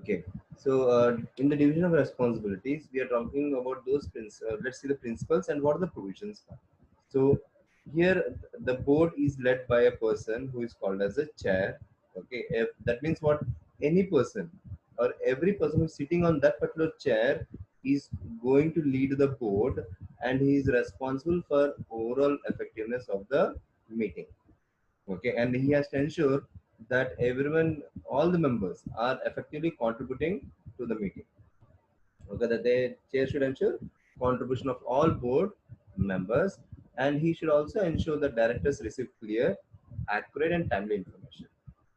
Okay, so in the division of responsibilities, we are talking about those let's see the principles and what are the provisions are. So here the board is led by a person who is called as a chair. Okay, if that means what, any person or every person who is sitting on that particular chair is going to lead the board, and he is responsible for overall effectiveness of the meeting. Okay, and he has to ensure that everyone, all the members are effectively contributing to the meeting. Okay, that the chair should ensure contribution of all board members, and he should also ensure that directors receive clear, accurate and timely information,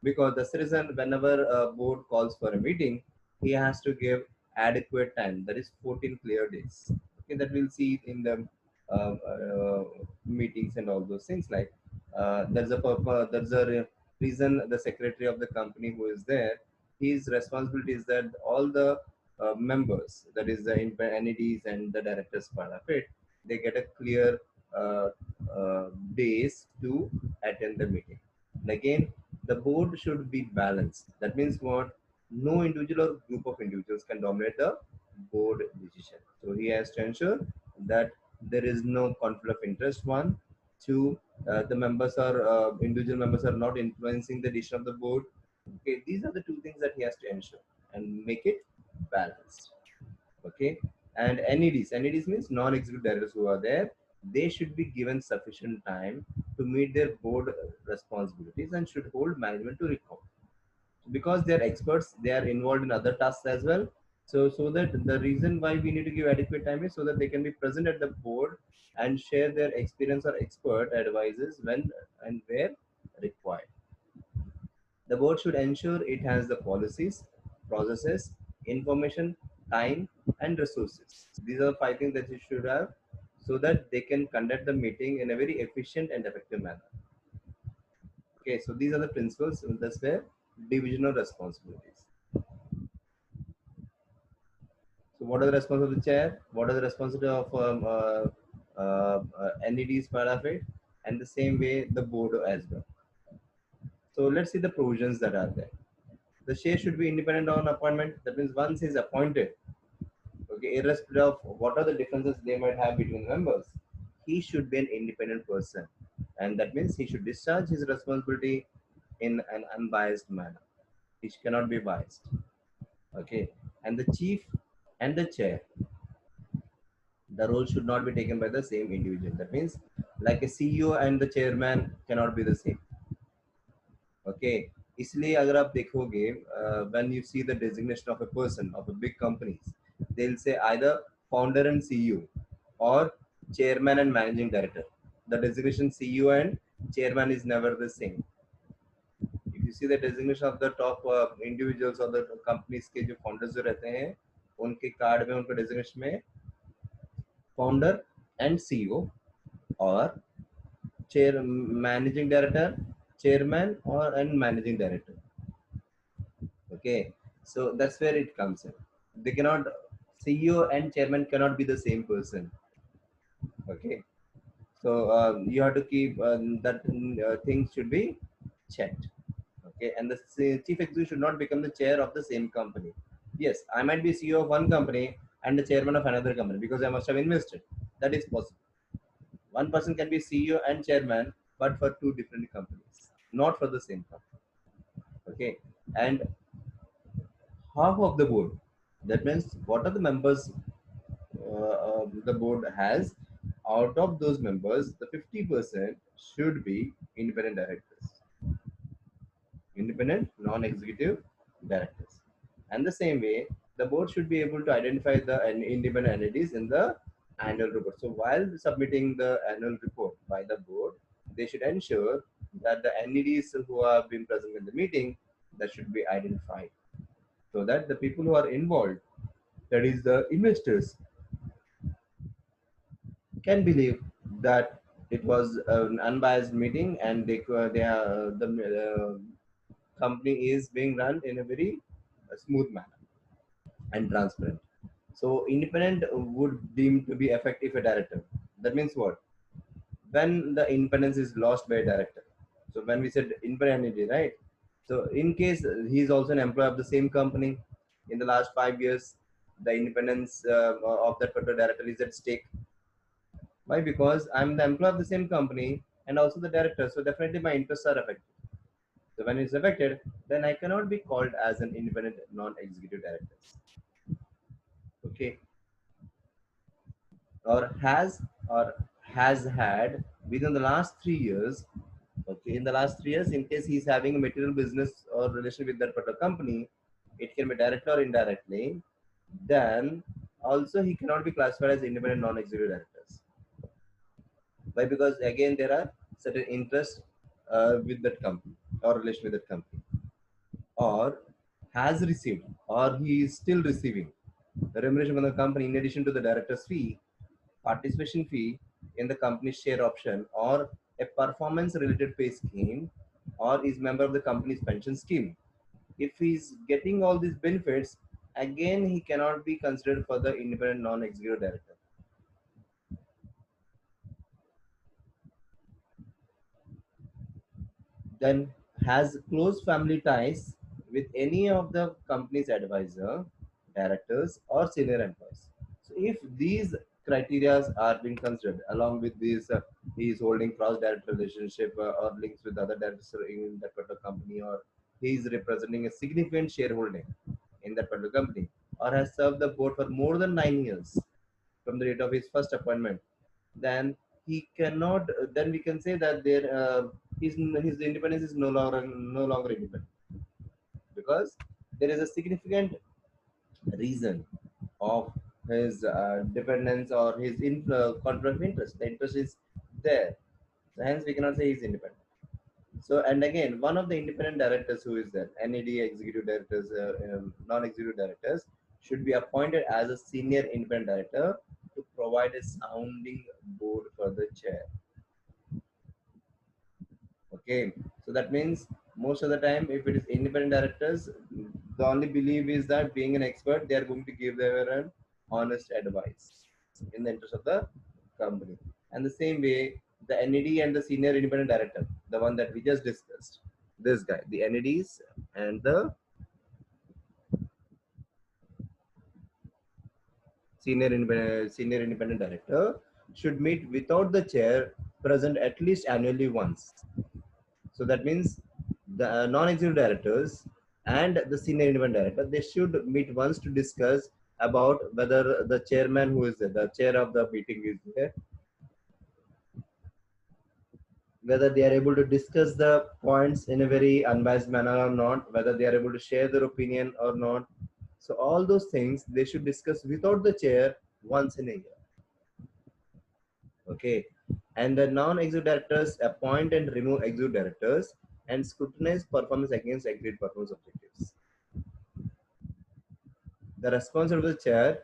because that's the reason whenever a board calls for a meeting, he has to give adequate time, that is 14 clear days. Okay, that we'll see in the meetings and all those things, like there's a purpose, there's a reason the secretary of the company who is there, his responsibility is that all the members, that is the entities and the directors part of it, they get a clear uh, days to attend the meeting. And again, the board should be balanced. That means what? No individual or group of individuals can dominate the board decision. So he has to ensure that there is no conflict of interest. One, two, the members are individual members are not influencing the decision of the board. Okay, these are the two things that he has to ensure and make it balanced. Okay, and NEDs means non-executive directors who are there, they should be given sufficient time to meet their board responsibilities and should hold management to record, because they are experts, they are involved in other tasks as well. So that the reason why we need to give adequate time is so that they can be present at the board and share their experience or expert advices when and where required. The board should ensure it has the policies, processes, information, time, and resources. These are the five things that you should have so that they can conduct the meeting in a very efficient and effective manner. Okay, so these are the principles. That's where division of responsibilities. So, what are the responsibilities of the chair? What are the responsibilities of NEDs part of it? And the same way the board as well. So, let's see the provisions that are there. The chair should be independent on appointment. That means once he is appointed, okay, irrespective of what are the differences they might have between members, he should be an independent person, and that means he should discharge his responsibility in an unbiased manner. He cannot be biased. Okay, and the chief and the chair, the role should not be taken by the same individual. That means, like a CEO and the chairman cannot be the same. Okay, इसलिए अगर आप देखोगे when you see the designation of a person of a big companies, they'll say either founder and CEO or chairman and managing director. The designation CEO and chairman is never the same. If you see the designation of the top individuals or the companies के जो founders जो रहते हैं, उनके card में उनका designation में founder and CEO or chair managing director, chairman or and managing director. Okay, so that's where it comes in. They cannot, CEO and chairman cannot be the same person. Okay, so you have to keep that things should be checked. Okay, and the chief executive should not become the chair of the same company. Yes, I might be CEO of one company and the chairman of another company because I must have invested. That is possible. One person can be CEO and chairman, but for two different companies, not for the same company. Okay, and half of the board. That means what are the members the board has? Out of those members, the 50% should be independent directors, independent non-executive directors. And the same way, the board should be able to identify the independent entities in the annual report. So while submitting the annual report by the board, they should ensure that the entities who have been present in the meeting, that should be identified, so that the people who are involved, that is the investors, can believe that it was an unbiased meeting and the company is being run in a very smooth manner and transparent. So independent would deem to be effective a director. That means what? When the independence is lost by a director. So when we said independent, right? So in case he is also an employee of the same company, in the last 5 years, the independence of that particular director is at stake. Why? Because I'm the employee of the same company and also the director. So definitely my interests are affected. So when it's affected, then I cannot be called as an independent non-executive director. Okay, or has had within the last 3 years. Okay, in the last 3 years, in case he's having a material business or relation with that particular company, it can be directly or indirectly. Then also he cannot be classified as independent non-executive directors. Why? Because again there are certain interests with that company or relation with that company, or has received or he is still receiving the remuneration from the company in addition to the director's fee, participation fee in the company's share option, or a performance related pay scheme, or is member of the company's pension scheme. If he's getting all these benefits, again he cannot be considered for the independent non-executive director. Then has close family ties with any of the company's advisor, directors, or senior employees. So if these criteria are being considered along with these, he is holding cross-director relationship or links with other directors in that particular company, or he is representing a significant shareholding in that particular company, or has served the board for more than 9 years from the date of his first appointment, then he cannot. Then we can say that his independence is no longer independent, because there is a significant reason of his dependence or his conflict of interest. The interest is there, so hence we cannot say he's independent. So, and again, one of the independent directors who is there, NED executive directors, non-executive directors, should be appointed as a senior independent director to provide a sounding board for the chair. Okay, so that means most of the time, if it is independent directors, the only belief is that being an expert, they are going to give their honest advice in the interest of the company. And the same way, the NED and the senior independent director, the one that we just discussed, this guy, the NEDs and the senior independent director should meet without the chair present at least annually once. So that means the non-executive directors and the senior independent director, they should meet once to discuss about whether the chairman who is there, the chair of the meeting is there, whether they are able to discuss the points in a very unbiased manner or not, whether they are able to share their opinion or not. So all those things they should discuss without the chair once in a year. Okay. And the non-executive directors appoint and remove executive directors and scrutinize performance against agreed performance objectives. The responsibility of the chair,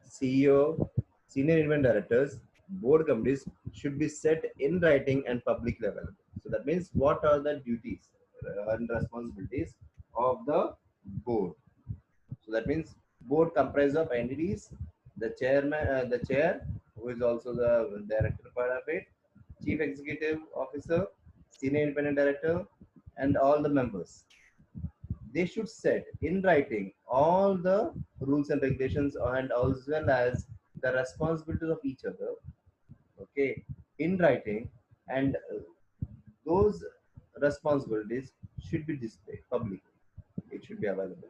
CEO, senior independent directors, board committees should be set in writing and publicly available. So that means what are the duties and responsibilities of the board. So that means board comprises of entities, the chairman, the chair, who is also the director part of it, chief executive officer, senior independent director, and all the members. They should set in writing all the rules and regulations and as well as the responsibilities of each other. Okay, in writing, and those responsibilities should be displayed publicly. It should be available.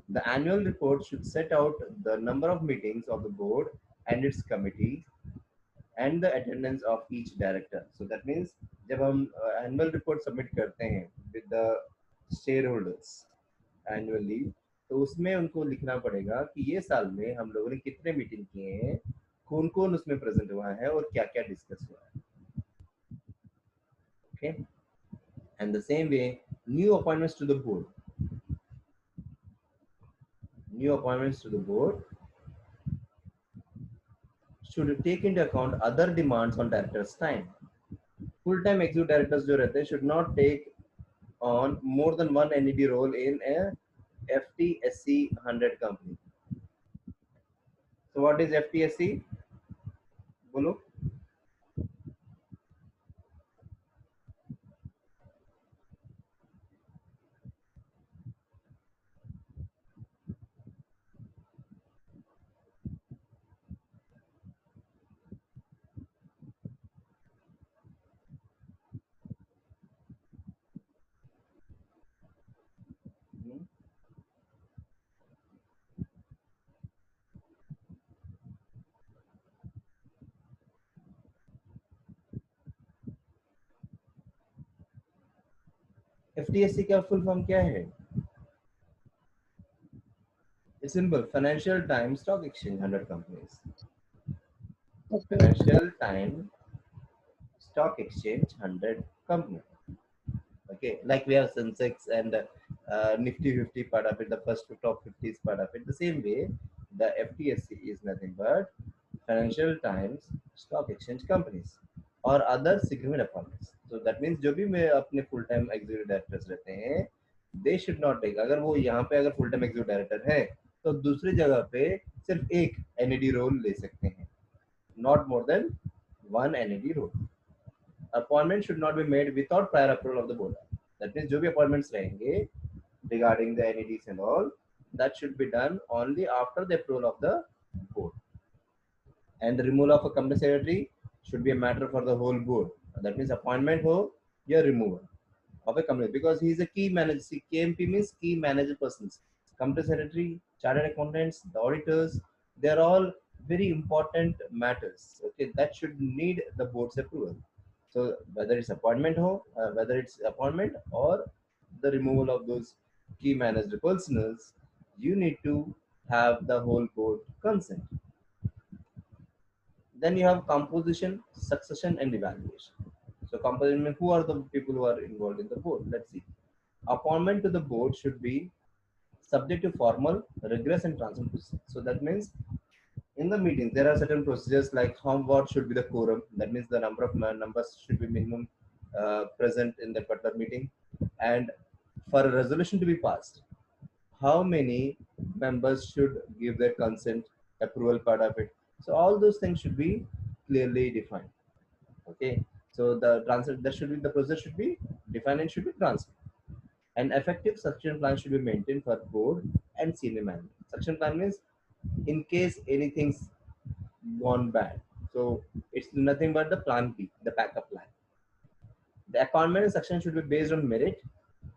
The annual report should set out the number of meetings of the board and its committee and the attendance of each director. So that means जब हम annual report submit करते हैं with the shareholders annually, तो उसमें उनको लिखना पड़ेगा कि ये साल में हम लोगों ने कितने मीटिंग किए हैं, कौन कौन उसमें प्रेजेंट हुआ है और क्या क्या डिस्कस हुआ है. Okay, and the same way, new appointments to the board. New appointments to the board should take into account other demands on director's time. Full-time executive directors जो रहते हैं should not take on more than one NED role in a FTSE 100 company. So what is FTSE? बोलो. FTSE का full form क्या है? It's simple. Financial Times Stock Exchange 100 companies. Okay. Financial Times Stock Exchange 100 companies. Okay, like we have Sensex and Nifty 50 part of it, the first top 50 is part of it. The same way, the FTSE is nothing but Financial Times Stock Exchange companies or other significant appointments. So that means जो भी मैं अपने full time executive directors रहते हैं, they should not take. अगर वो यहाँ पे अगर full time executive director है, तो दूसरी जगह पे सिर्फ एक NED role ले सकते हैं, not more than one NED role. Appointment should not be made without prior approval of the board. That means जो भी appointments रहेंगे regarding the NEDs and all, that should be done only after the approval of the board. And the removal of a company secretary should be a matter for the whole board. That means appointment ho या removal of a company, because he is a key manager. See, KMP means key manager persons. Company secretary, chartered accountants, the auditors, they are all very important matters. Okay, that should need the board's approval. So whether it's appointment whether it's appointment or the removal of those key manager personals, you need to have the whole board consent. Then you have composition, succession, and evaluation. So composition, who are the people who are involved in the board? Let's see. Appointment to the board should be subject to formal, rigorous, and transparent procedures. So that means in the meetings there are certain procedures like what should be the quorum. That means the number of numbers should be minimum present in the particular meeting, and for a resolution to be passed, how many members should give their consent, approval part of it. So all those things should be clearly defined. Okay, so the transfer that should be the process should be defined and should be transferred. An effective succession plan should be maintained for board and senior management. Succession plan means in case anything's gone bad. So it's nothing but the plan B, the backup plan. The appointment and succession should be based on merit,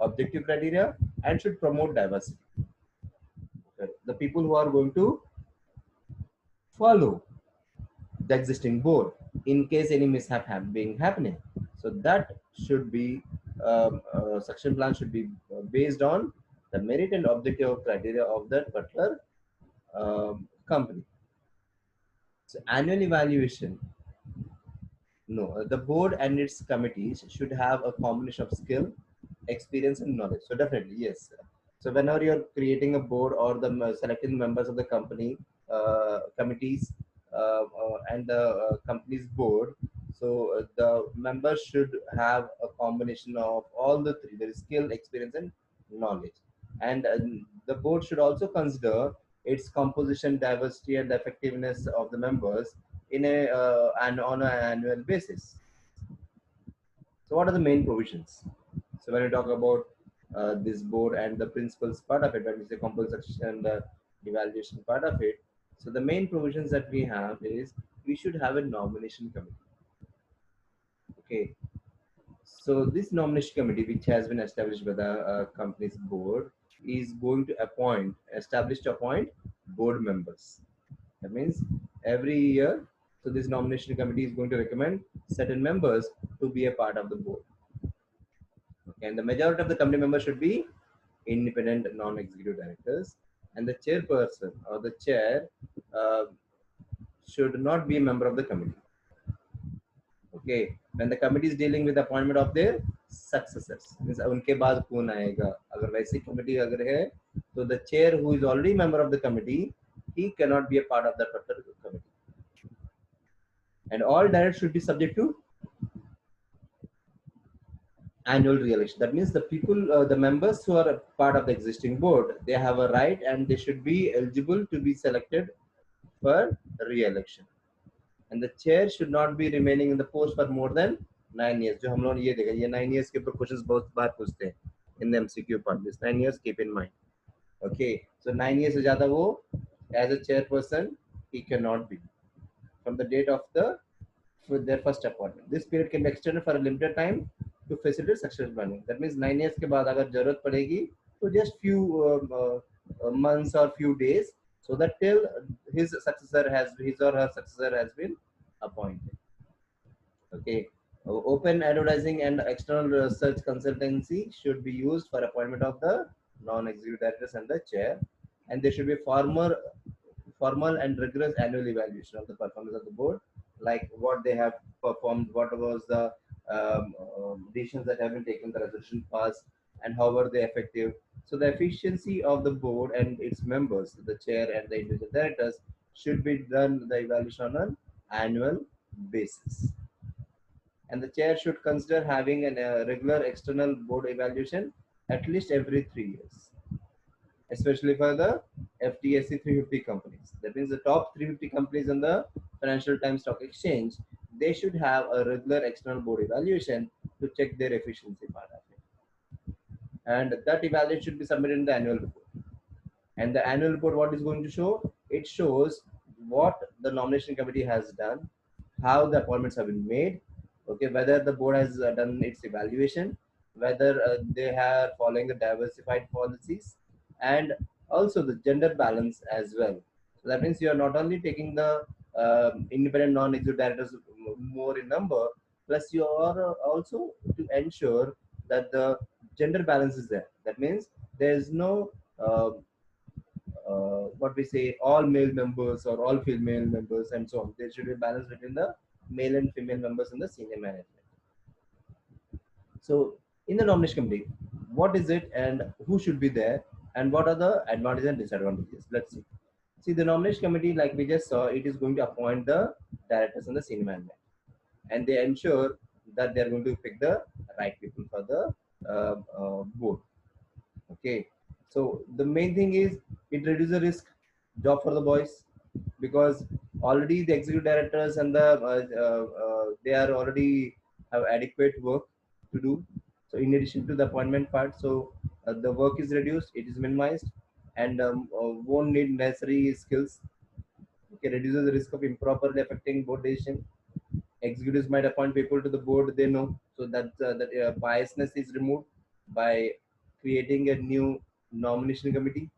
objective criteria, and should promote diversity. Okay. The people who are going to follow the existing board in case any mishap being happening. So that should be succession plan should be based on the merit and objective criteria of that particular company. So annual evaluation. No, the board and its committees should have a combination of skill, experience, and knowledge. So definitely yes. So whenever you're creating a board or the selecting members of the company committees and the company's board, so the members should have a combination of all the three: there is skill, experience, and knowledge. And the board should also consider its composition, diversity, and effectiveness of the members in a and on an annual basis. So what are the main provisions? So when we talk about this board and the principles part of it, that is the compensation and the evaluation part of it. So the main provisions that we have is we should have a nomination committee. Okay. So this nomination committee, which has been established by the company's board, is going to establish to appoint board members. That means every year, so this nomination committee is going to recommend certain members to be a part of the board. Okay, and the majority of the committee members should be independent non-executive directors, and the chairperson or the chair uh, should not be a member of the committee. Okay, when the committee is dealing with the appointment of their successors, means उनके बाद कौन आएगा, अगर वैसी committee अगर है, तो the chair who is already member of the committee, he cannot be a part of that particular committee. And all directors should be subject to annual re-election. That means the people, the members who are a part of the existing board, they have a right and they should be eligible to be selected for re-election. And the chair should not be remaining in the post for more than 9 years. जो हम लोग ये देखा, ये 9 years के ऊपर questions बहुत बार पूछते हैं in the MCQ part. This 9 years, keep in mind. Okay, so 9 years से ज़्यादा वो as a chairperson he cannot be from the date of their first appointment. This period can be extended for a limited time to facilitate succession planning. That means 9 years के बाद अगर जरूरत पड़ेगी तो just few months or few days, so that till his or her successor has been appointed. Okay, Open advertising and external research consultancy should be used for appointment of the non-executive directors and the chair, and there should be formal and rigorous annual evaluation of the performance of the board, like what they have performed, what was the decisions that have been taken, the resolution passed, and how were they effective. So the efficiency of the board and its members, the chair and the individual directors, should be done the evaluation on an annual basis. And the chair should consider having a regular external board evaluation at least every 3 years, especially for the FTSE 350 companies. That means the top 350 companies on the Financial Times Stock Exchange, they should have a regular external board evaluation to check their efficiency part of it. And that evaluation should be submitted in the annual report. And the annual report, what is going to show? It shows what the nomination committee has done, how the appointments have been made, okay, whether the board has done its evaluation, whether they are following the diversified policies, and also the gender balance as well. So that means you are not only taking the independent non-executive directors more in number, plus you are also to ensure that the gender balance is there. That means there is no what we say all male members or all female members and so on. There should be a balance between the male and female members in the senior management. So in the nomination committee, what is it and who should be there and what are the advantages and disadvantages? Let's see. See, the nomination committee, like we just saw, it is going to appoint the directors and the senior management, and they ensure that they are going to pick the right people for the board. Okay, so the main thing is it reduces the risk job for the boys, because already the executive directors and the they are already have adequate work to do. So in addition to the appointment part, so the work is reduced, it is minimized, and won't need necessary skills. Okay, reduces the risk of improperly affecting board decision. Executives might appoint people to the board they know, so that biasness is removed by creating a new nomination committee.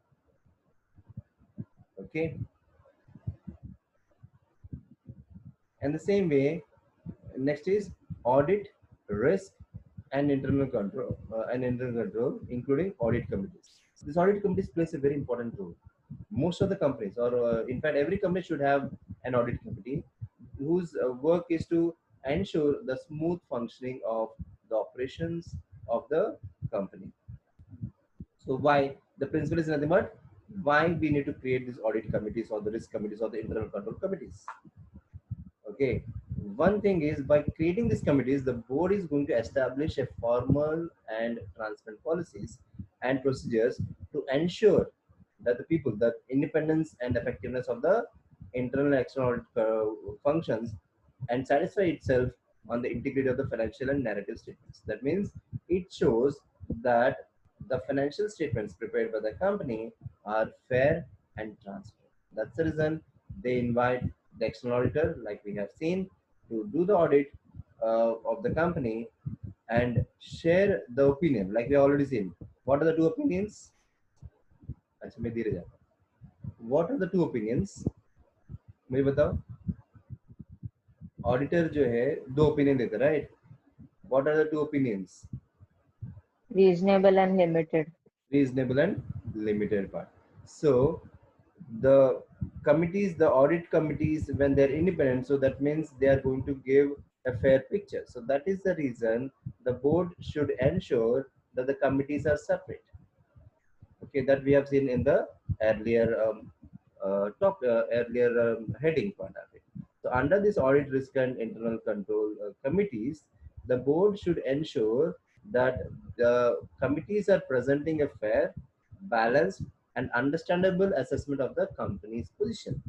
Okay, and the same way, next is audit, risk, and internal control, including audit committees. This audit committees plays a very important role. Most of the companies, or in fact, every company should have an audit committee whose work is to ensure the smooth functioning of the operations of the company. So why the principle is nothing but why we need to create these audit committees or the risk committees or the internal control committees. Okay, one thing is by creating these committees, the board is going to establish a formal and transparent policies and procedures to ensure that the people, that independence and effectiveness of the internal and external functions, and satisfy itself on the integrity of the financial and narrative statements. That means it shows that the financial statements prepared by the company are fair and transparent. That's the reason they invite the external auditor, like we have seen, to do the audit of the company and share the opinion, like we already seen. What are the two opinions? अच्छा मैं धीरे जाता हूँ. What are the two opinions? मुझे बताओ. Auditor जो है दो opinion देता है, right? What are the two opinions? Reasonable and limited. Reasonable and limited part. So the committees, the audit committees, when they're independent, so that means they are going to give a fair picture. So that is the reason the board should ensure that the committees are separate. Okay, that we have seen in the earlier heading part of it. So under this audit, risk and internal control committees, the board should ensure that the committees are presenting a fair, balanced, and understandable assessment of the company's position,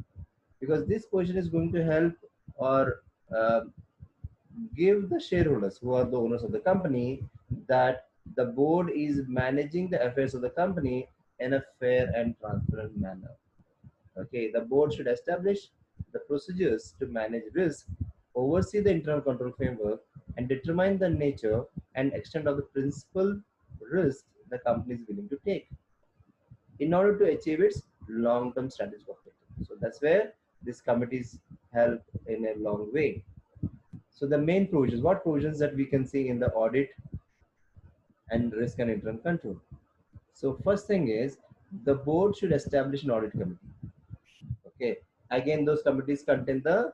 because this position is going to help or uh, give the shareholders who are the owners of the company that the board is managing the affairs of the company in a fair and transparent manner. Okay, the board should establish the procedures to manage risk, oversee the internal control framework, and determine the nature and extent of the principal risk the company is willing to take in order to achieve its long-term strategic objective. So that's where these committees help in a long way. So the main provisions, what provisions that we can see in the audit and risk and internal control. So first thing is the board should establish an audit committee. Okay. Again, those committees contain the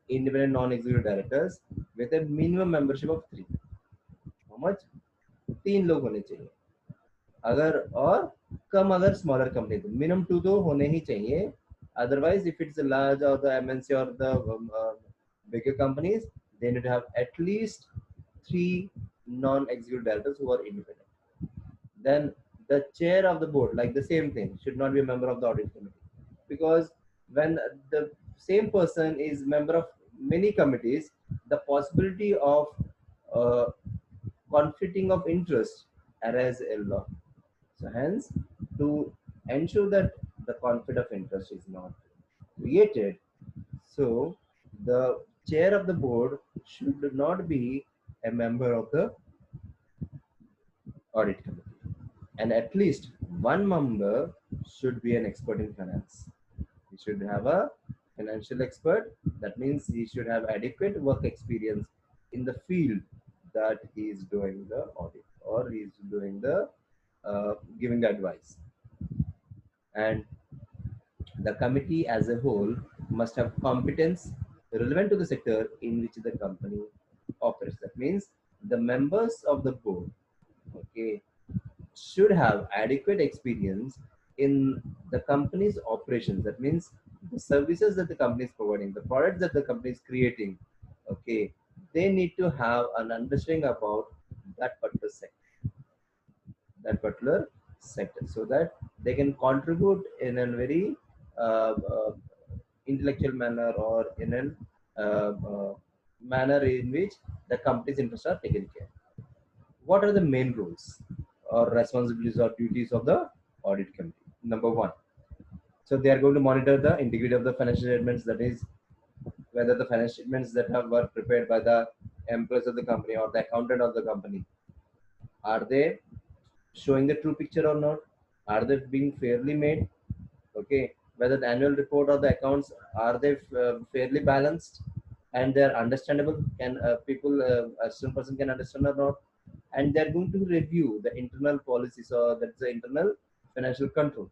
independent non-executive directors with a minimum membership of 3. How much? 3 लोग होने चाहिए. अगर और कम अगर smaller company तो minimum 2 तो होने ही चाहिए. Otherwise, if it's a large or the MNC or the bigger companies, they need to have at least 3 non-executive directors who are independent. Then the chair of the board, like the same thing, should not be a member of the audit committee, because when the same person is member of many committees, the possibility of uh, conflicting of interest arises a lot. So hence, to ensure that the conflict of interest is not created, so the chair of the board should not be a member of the audit committee, and at least one member should be an expert in finance. He should have a financial expert. That means he should have adequate work experience in the field that he is doing the audit or he is doing the giving the advice. And the committee as a whole must have competence relevant to the sector in which the company operates. That means the members of the board, okay, should have adequate experience in the company's operations. That means the services that the company is providing, the products that the company is creating, okay, they need to have an understanding about that particular sector, so that they can contribute in a very intellectual manner or in a manner in which the company's interests are taken care. What are the main roles or responsibilities or duties of the audit committee? Number one, so they are going to monitor the integrity of the financial statements, that is, whether the financial statements that were prepared by the employees of the company or the accountant of the company, are they showing the true picture or not? Are they being fairly made? Okay, whether the annual report or the accounts, are they fairly balanced and they are understandable? Can people, a certain person can understand or not? And they are going to review the internal policies, or that's the internal financial control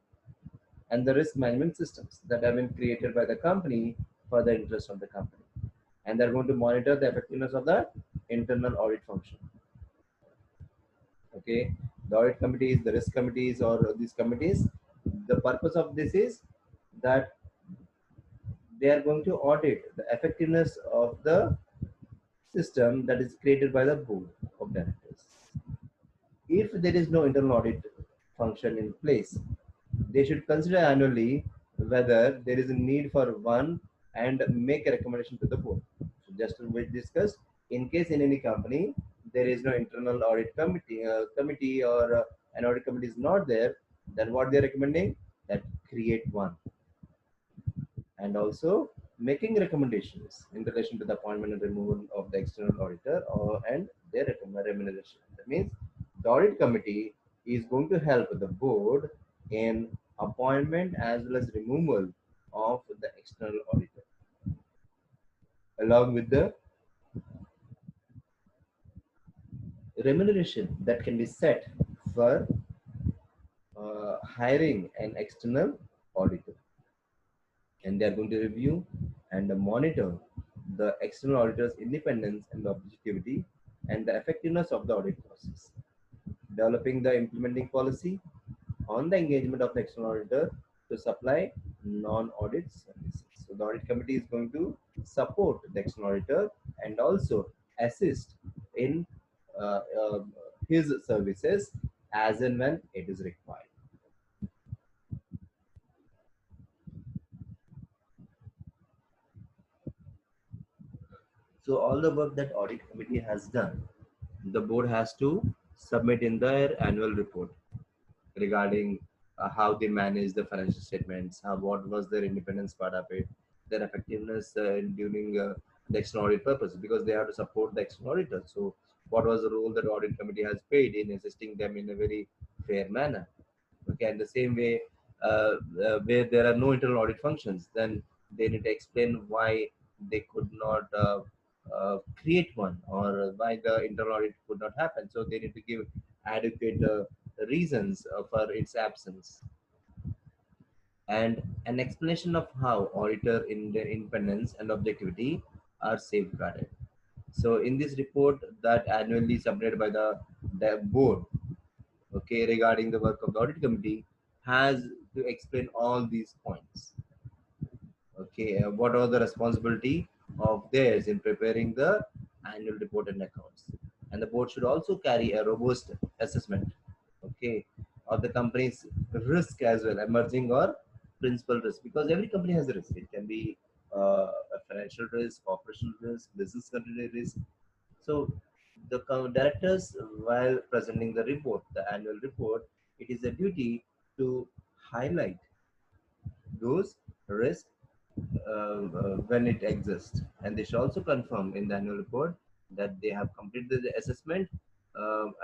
and the risk management systems that have been created by the company for the interest of the company. And they're going to monitor the effectiveness of the internal audit function. Okay, the audit committees, the risk committees, or these committees, the purpose of this is that they are going to audit the effectiveness of the system that is created by the board of directors. If there is no internal audit function in place, they should consider annually whether there is a need for one and make a recommendation to the board. So just as we discussed, in case in any company there is no internal audit committee or an audit committee is not there, then what they are recommending, that create one, and also making recommendations in relation to the appointment and removal of the external auditor and their remuneration. That means the audit committee is going to help the board in appointment as well as removal of the external auditor, along with the remuneration that can be set for hiring an external auditor. And they are going to review and monitor the external auditor's independence and objectivity and the effectiveness of the audit process, developing the implementing policy on the engagement of the external auditor to supply non-audit services. So the audit committee is going to support the external auditor and also assist in uh, uh, his services as and when it is required. So all the work that audit committee has done, the board has to submit in their annual report regarding how they manage the financial statements, what was their independence part of it, their effectiveness during the external audit purpose, because they have to support the external auditor. So what was the role that audit committee has played in assisting them in a very fair manner? Okay, and the same way, where there are no internal audit functions, then they need to explain why they could not create one, or why the internal audit could not happen. So they need to give adequate reasons for its absence, and an explanation of how auditor independence and objectivity are safeguarded. So in this report that annually submitted by the board, okay, regarding the work of the audit committee, has to explain all these points. Okay, what are the responsibility of theirs in preparing the annual report and accounts, and the board should also carry a robust assessment, okay, of the company's risk as well, emerging or principal risk, because every company has a risk. It can be a financial risk, operational risk, business continuity risk. So the directors, while presenting the report, the annual report, it is a duty to highlight those risks when it exists, and they should also confirm in the annual report that they have completed the assessment,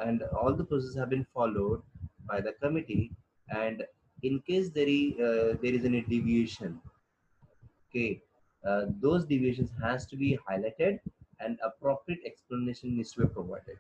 and all the processes have been followed by the committee. And in case there is any deviation, okay, those deviations has to be highlighted, and appropriate explanation needs to be provided.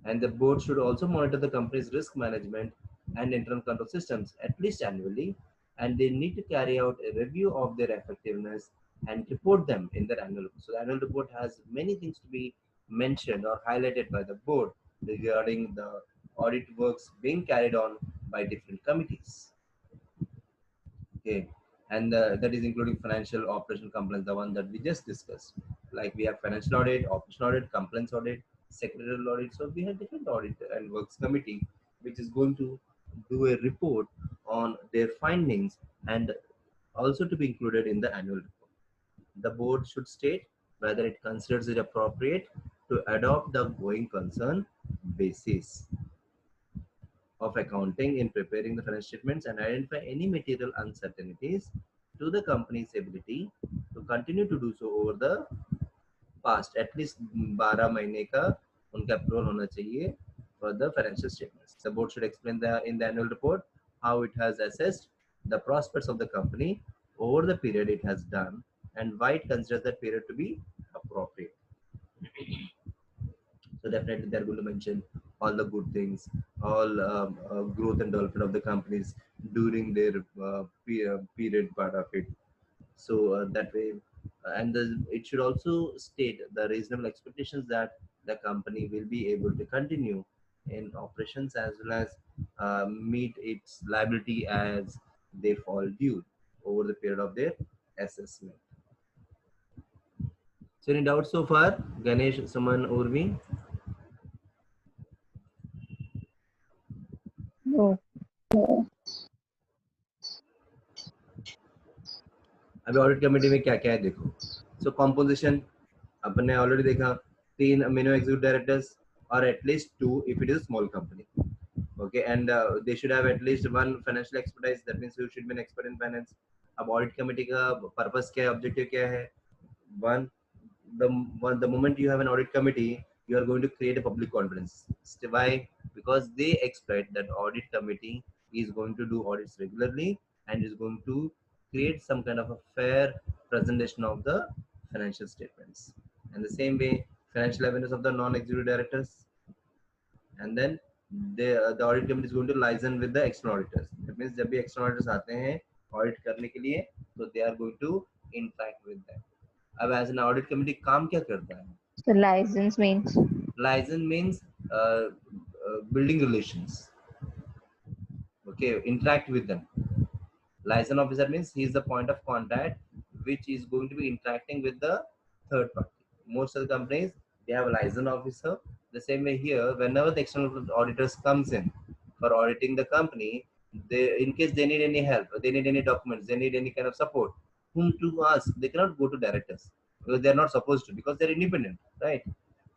And the board should also monitor the company's risk management and internal control systems at least annually, and they need to carry out a review of their effectiveness and report them in their annual report. So the annual report has many things to be mentioned or highlighted by the board regarding the audit works being carried on by different committees. Okay, and that is including financial operation compliance, the one that we just discussed. Like we have financial audit, operational audit, compliance audit, secretarial audit. So we have different audit and works committee, which is going to do a report on their findings, and also to be included in the annual report. The board should state whether it considers it appropriate to adopt the going concern basis of accounting in preparing the financial statements, and identify any material uncertainties to the company's ability to continue to do so over the past at least 12 महीने का उनका approval होना चाहिए for the financial statements. The board should explain in the annual report how it has assessed the prospects of the company over the period it has done, and why it considers that period to be appropriate. So definitely they're going to mention all the good things, all growth and development of the companies during their period part of it. So that way, it should also state the reasonable expectations that the company will be able to continue in operations, as well as meet its liability as they fall due over the period of their assessment. So any doubts so far, Ganesh, Suman, Urvi? No. अभी audit committee में क्या क्या है देखो. सो composition अपने already देखा, 3 minimum executive directors और at least 2 if it is a small company. Okay, and they should have at least one financial expertise. That means you should be an expert in finance. अब audit committee का purpose क्या है, objective क्या है? One, the moment you have an audit committee, you are going to create a public confidence. Why? Because they expect that audit committee is going to do audits regularly and is going to create some kind of a fair presentation of the financial statements. And the same way, financial awareness of the non-executive directors, and then the audit committee is going to liaison with the external auditors. That means जब भी external auditors आते हैं audit करने के लिए, so they are going to interact with them. अब as an audit committee काम क्या करता है? So license means Liaison means building relations. Okay, interact with them. Liaison officer means he is the point of contact which is going to be interacting with the third party. Most of the companies, they have a liaison officer. The same way here, whenever the external auditors comes in for auditing the company, they, in case they need any help, they need any documents, they need any kind of support, whom to ask? They cannot go to directors because they are not supposed to, because they are independent, right?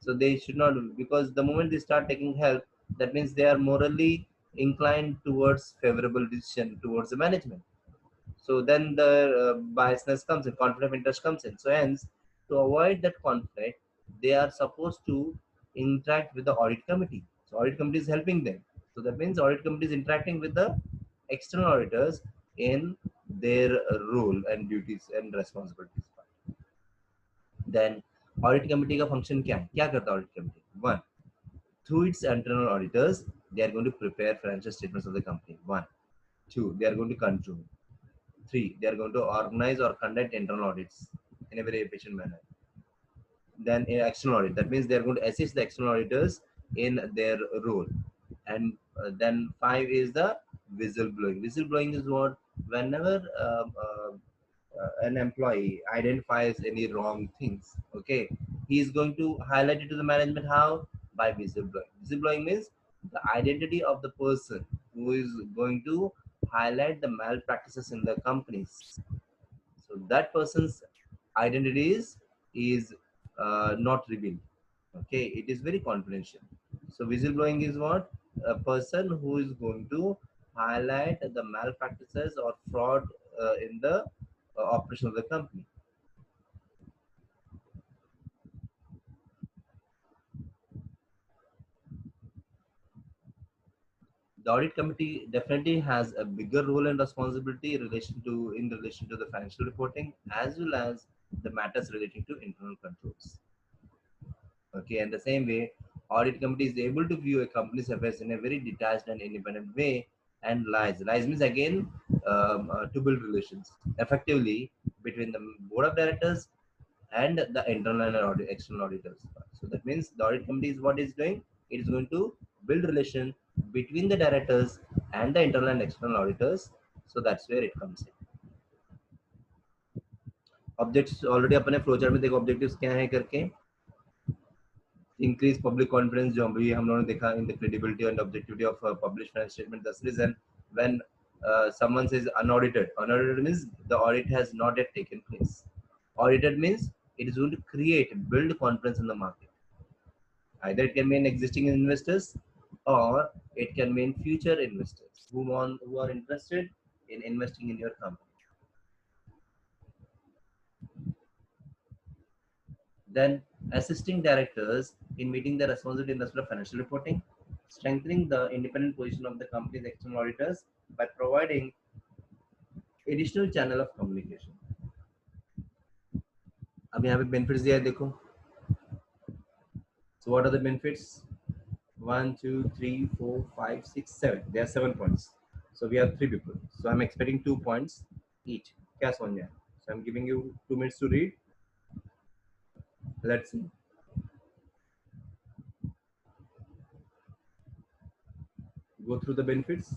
So they should not, because the moment they start taking help, that means they are morally inclined towards favorable decision towards the management. So then the biasness comes in, conflict of interest comes in. So hence, to avoid that conflict, they are supposed to interact with the audit committee. So audit committee is helping them. So that means audit committee is interacting with the external auditors in their role and duties and responsibilities. Then audit committee का function क्या है? क्या करता है audit committee? One, through its internal auditors, they are going to prepare financial statements of the company. One, two, they are going to control. Three, they are going to organize or conduct internal audits in a very efficient manner. Then external audit, that means they are going to assist the external auditors in their role. And then five is the whistleblowing. Whistleblowing is what? Whenever an employee identifies any wrong things, okay, he is going to highlight it to the management. How? By whistleblowing. Whistleblowing means the identity of the person who is going to highlight the malpractices in the companies. So that person's identity is not revealed. Okay, it is very confidential. So whistleblowing is what? A person who is going to highlight the malpractices or fraud in the operation of the company. The audit committee definitely has a bigger role and responsibility in relation to the financial reporting as well as the matters relating to internal controls. Okay, and the same way, audit committee is able to view a company's affairs in a very detached and independent way and lies. Lies means again to build relations effectively between the board of directors and the internal and external auditors. So that means the audit committee is what is doing. It is going to build relation between the directors and the internal and external auditors. So that's where it comes in. Objectives already अपने flowchart में देखो objectives क्या है करके. Increase public confidence जो अभी हम लोगों ने देखा in the credibility and objectivity of published financial statement. That's the reason when someone says unaudited means the audit has not yet taken place. Audited means it is going to build confidence in the market. Either it can mean existing investors or it can mean future investors who are interested in investing in your company. Then assisting directors in meeting the responsibility in respect of financial reporting, strengthening the independent position of the company's external auditors by providing additional channel of communication. अब यहाँ पे benefits दिया है देखो. So what are the benefits? 1, 2, 3, 4, 5, 6, 7. There are 7 points. So we have 3 people. So I'm expecting 2 points each. क्या समझ में आया? So I'm giving you 2 minutes to read. Let's see. Go through the benefits.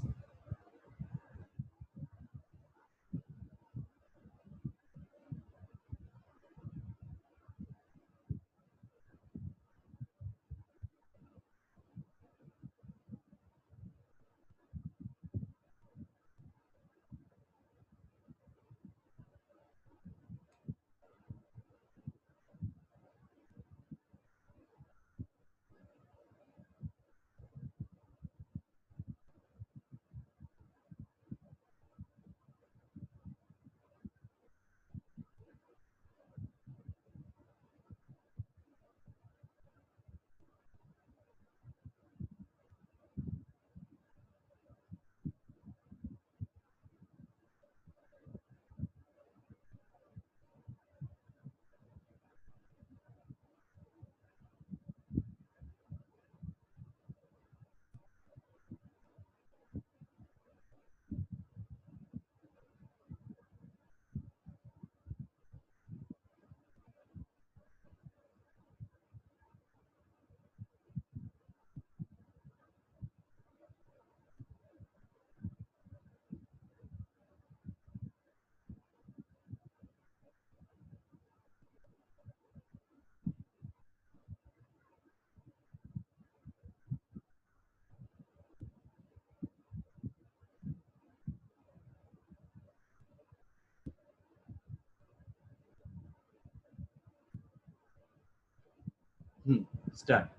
Start.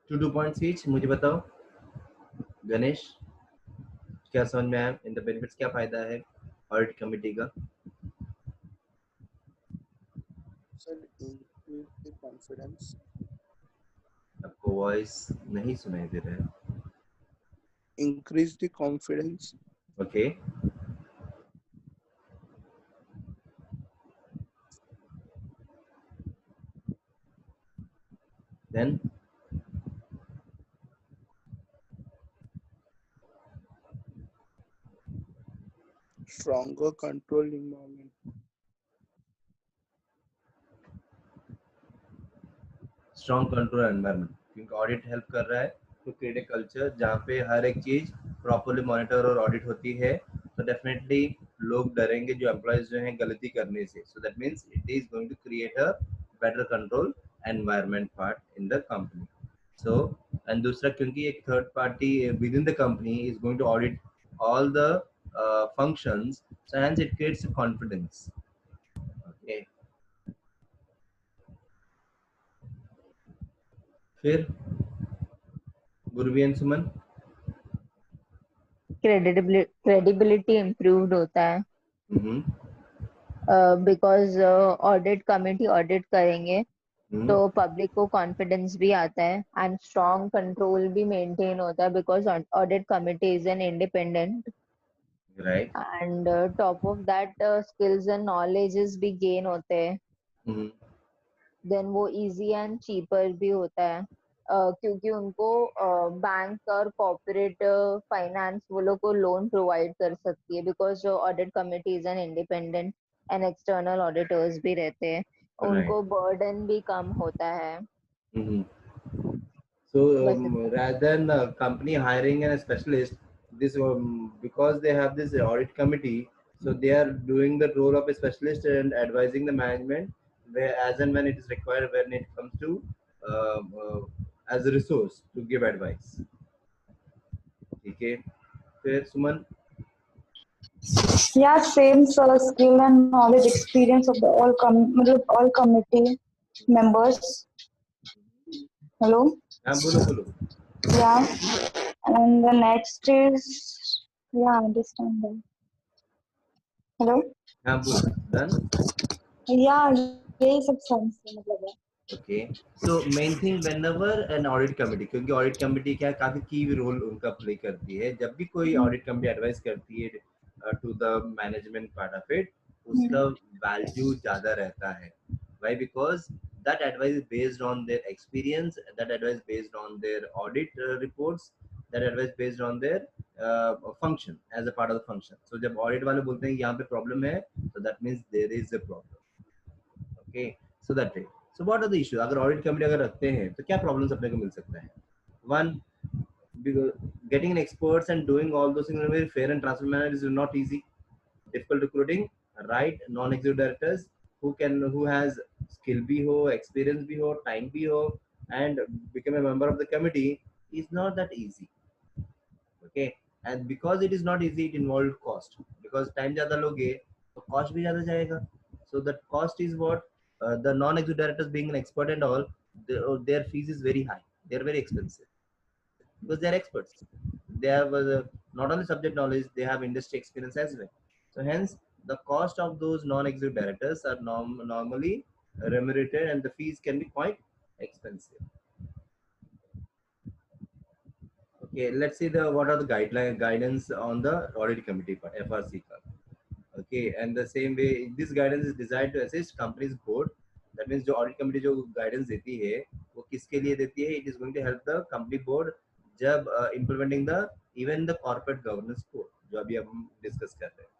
2 points each. मुझे बताओ. गणेश क्या समझ में आया? इन द बेनिफिट्स क्या फायदा है ऑडिट कमिटी का? Sir, increase the confidence. आपको वॉइस नहीं सुनाई दे रहा है. Increase the confidence. Okay. Then Stronger control environment. Strong control environment, क्योंकि ऑडिट हेल्प कर रहा है टू क्रिएट ए कल्चर जहाँ पे हर एक चीज प्रॉपरली मॉनिटर और ऑडिट होती है। तो डेफिनेटली लोग डरेंगे जो एम्प्लॉयज जो हैं गलती करने से। So that means it is going to create a better control environment part in the company. So and दूसरा, क्योंकि एक third party within the company is going to audit all the functions, so hence it creates confidence. Okay, फिर गुरवी and Suman. Credibility improved होता है हम्म because audit committee audit करेंगे तो public को confidence भी आता है एंड स्ट्रॉन्ग कंट्रोल भी मेंटेन होता है because audit committee is an independent right. And top of that skills and knowledges भी गेन होते हैं। देन वो इजी एंड चीपर भी होता है क्योंकि उनको बैंक और कॉर्पोरेट फाइनेंस वो लोग को लोन प्रोवाइड कर सकती है बिकॉज जो audit committee is an independent and external auditors भी रहते हैं, राइट। उनको बर्डन भी कम होता है। So बस इतना। rather than company hiring a specialist, this because they have this audit committee, so they are doing the role of a specialist and advising the management where as and when it is required, when it comes to as a resource to give advice. Okay, फिर सुमन। Yeah, same skill and knowledge experience of the all committee members. Hello. हाँ बोलो बोलो। Yeah, and the next is yeah, understand that. Hello. हाँ बोलो। Done. Yeah, यही सब sense से मतलब है. Okay, so main thing when ever an audit committee, क्योंकि ऑडिट कमेटी क्या है, काफी की रोल उनका प्ले करती है। जब भी कोई ऑडिट कमेटी एडवाइस करती है to the management part of it, उसका वैल्यू ज्यादा रहता है। Why? Because that advice is based on their experience, that advice based on their audit reports, that advice based on their function as a part of the function. So जब audit वाले बोलते हैं यहाँ पे problem है, so that means there is a problem. Okay, so that way. So what are the issues? अगर audit committee अगर रखते हैं तो क्या प्रॉब्लम्स अपने को मिल सकता है? One, getting an experts and doing all those things in a very fair and transparent manner is not easy. Difficult recruiting right non-executive directors who has skill भी हो, experience भी हो, time भी हो, and become a member of the committee is not that easy. Okay, and because it is not easy, it involved cost. Because time ज़्यादा लोगे तो cost भी ज़्यादा जाएगा. So the cost is what the non-executive directors being an expert and all, their fees is very high. They are very expensive because they are experts. They have not only subject knowledge, they have industry experience as well. So hence, the cost of those non-executive directors are normally remunerated, and the fees can be quite expensive. Okay, let's see the what are the guidance on the audit committee part, FRC part. Okay, and the same way this guidance is designed to assist company's board. That means जो audit committee जो guidance देती है वो किसके लिए देती है? It is going to help the company board जब implementing the even the corporate governance code जो अभी हम discuss कर रहे हैं,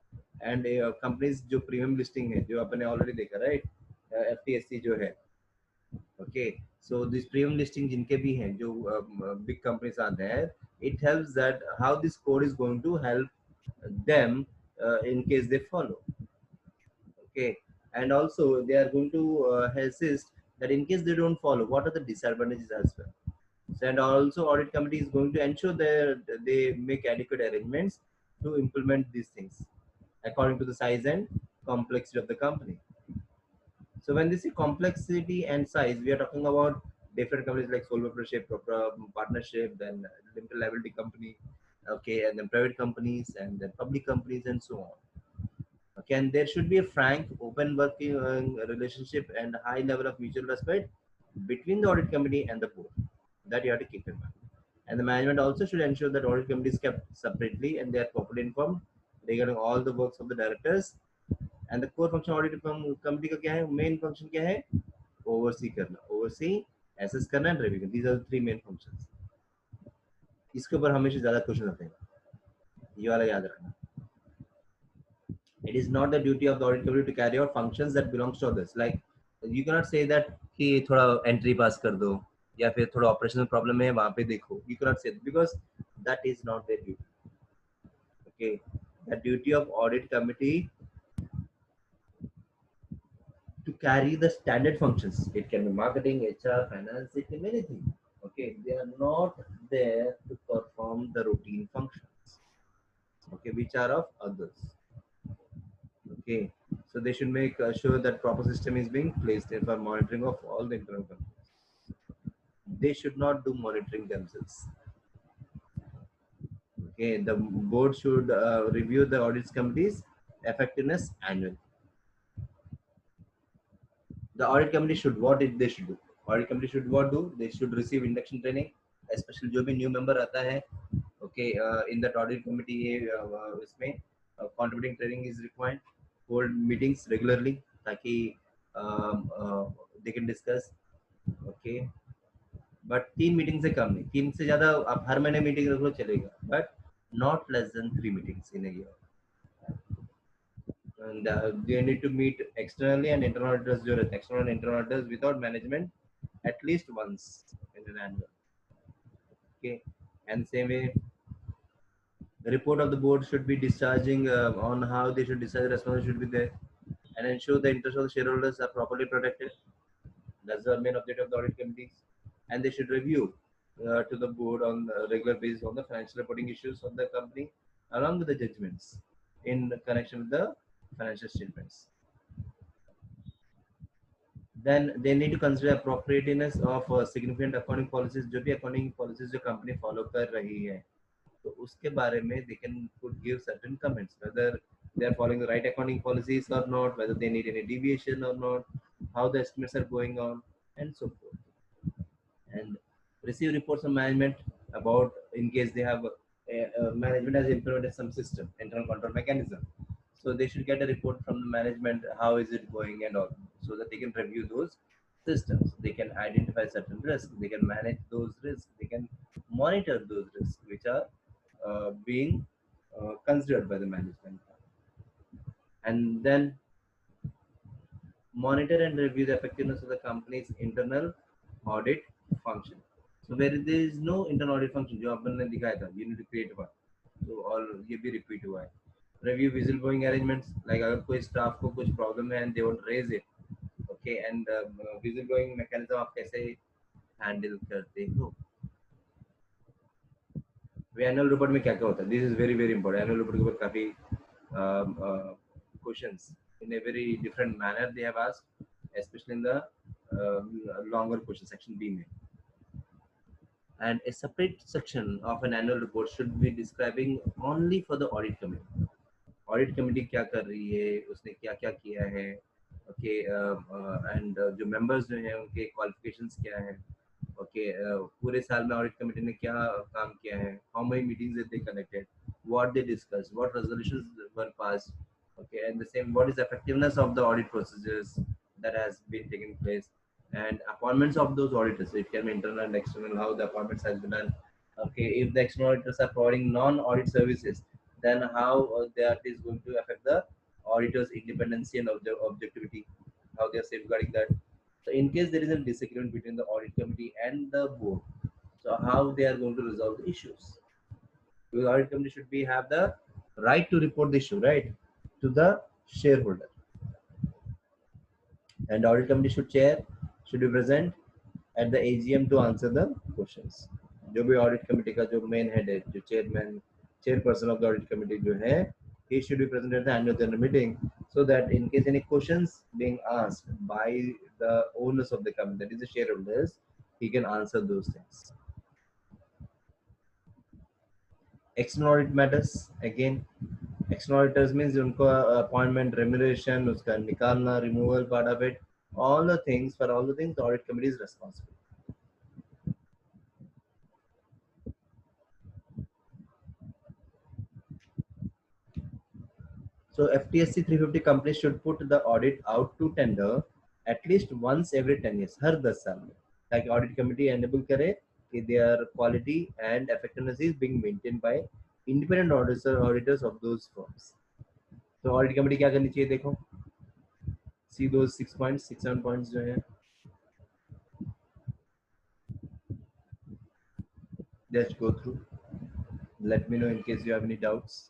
and companies जो premium listing है जो अपने already देखा, right? FTSE जो है, okay, so this premium listing जिनके भी हैं जो big companies आते हैं, it helps that how this code is going to help them in case they follow. Okay, and also they are going to assist that in case they don't follow, what are the disadvantages as well. So, and also audit committee is going to ensure that they make adequate arrangements to implement these things according to the size and complexity of the company. So when they say complexity and size, we are talking about different companies like sole proprietorship, partnership, then limited liability company, okay, and then private companies, and then public companies, and so on. Okay, and there should be a frank, open working relationship and high level of mutual respect between the audit committee and the board. That you have to keep in mind. And the management also should ensure that audit committee is kept separately and they are properly informed regarding all the works of the directors. And the core function audit committee का क्या है? Main function क्या है? Oversee करना. Oversee assess करना and review. These are the three main functions. इसके ऊपर हमेशा ज्यादा क्वेश्चन आते हैं, ये वाला याद रखना. It is not the duty of the audit committee to carry out functions that belongs to others. Like you cannot say that कि थोड़ा एंट्री पास कर दो या फिर थोड़ा ऑपरेशनल प्रॉब्लम है वहां पे देखो. You cannot say that because that is not their duty. Okay, the duty of audit committee to carry the standard functions. It can be marketing, HR, finance, it can be anything. Okay, they are not there to perform the routine functions. Okay, which are of others. Okay, so they should make sure that proper system is being placed in for monitoring of all the internal companies. They should not do monitoring themselves. Okay, the board should review the audits committee's effectiveness annually. The audit committee should they should do. Audit committee should what do? They should receive induction training, especially जो भी new member आता है. Okay, in that audit committee इसमें contributing training is required. Hold meetings regularly ताकि they can discuss. Okay, but 3 meetings से कम नहीं, 3 से ज़्यादा आप हर महीने meeting रख लो चलेगा, but not less than 3 meetings in a year. And they need to meet externally and internal auditors, external and internal auditors without management at least once in an annual. Okay, and same way, the report of the board should be discharging on how they should discharge the responsibility should be there, and ensure the interests of the shareholders are properly protected. That's the main objective of the audit committees, and they should review to the board on a regular basis on the financial reporting issues of the company, along with the judgments in connection with the financial statements. Then they need to consider appropriateness of significant accounting policies. जो भी accounting policies जो company follow कर रही है, तो उसके बारे में they could give certain comments whether they are following the right accounting policies or not, whether they need any deviation or not, how the estimates are going on, and so forth. And receive reports from management about in case they have management has implemented some system, internal control mechanism. So they should get a report from the management, how is it going and all, so that they can review those systems. They can identify certain risks, they can manage those risks, they can monitor those risks which are being considered by the management. And then monitor and review the effectiveness of the company's internal audit function. So where there is no internal audit function, जो अपन ने दिखाया था, you need to create one. So और ये भी repeat हुआ है. Review whistleblowing arrangements, like अगर कोई staff को कुछ problem है and they want to raise it, okay, and whistleblowing mechanism आप कैसे handle करते हो? Annual report में क्या क्या होता है? This is very very important. Annual report के ऊपर काफी questions in a very different manner they have asked, especially in the longer question section B में. And a separate section of an annual report should be describing only for the audit committee. Audit committee क्या कर रही है, उसने क्या क्या किया है, okay, and जो members जो हैं उनके qualifications क्या हैं, okay, पूरे साल में audit committee ने क्या काम किया है, how many meetings that they conducted, what they discussed, what resolutions were passed, okay, and the same what is the effectiveness of the audit procedures that has been taking place, and appointments of those auditors. So it can be internal and external, how the appointments has been done. Okay, if the external auditors are providing non-audit services, then how that is going to affect the auditors' independency and objectivity, how they are safeguarding that. So in case there is a disagreement between the audit committee and the board, so how they are going to resolve the issues. The audit committee should have the right to report the issue, right, to the shareholder. And the audit committee should be present at the AGM to answer the questions. जो भी audit committee का जो main head है, जो chairperson of the audit committee जो है, he should be present at the annual general meeting, so that in case any questions being asked by the owners of the company, that is the shareholders, he can answer those things. External audit matters, again, external auditors means उनको appointment, remuneration, उसका निकालना, removal part of it, all the things, the audit committee is responsible. So FTSE 350 companies should put the audit out to tender at least once every 10 years, हर 10 साल में. ताकि audit committee enable करे कि their quality and effectiveness is being maintained by independent auditors of those firms. तो audit committee क्या करनी चाहिए, देखो see those 6 points 6-7 points जो है, just go through, let me know in case you have any doubts.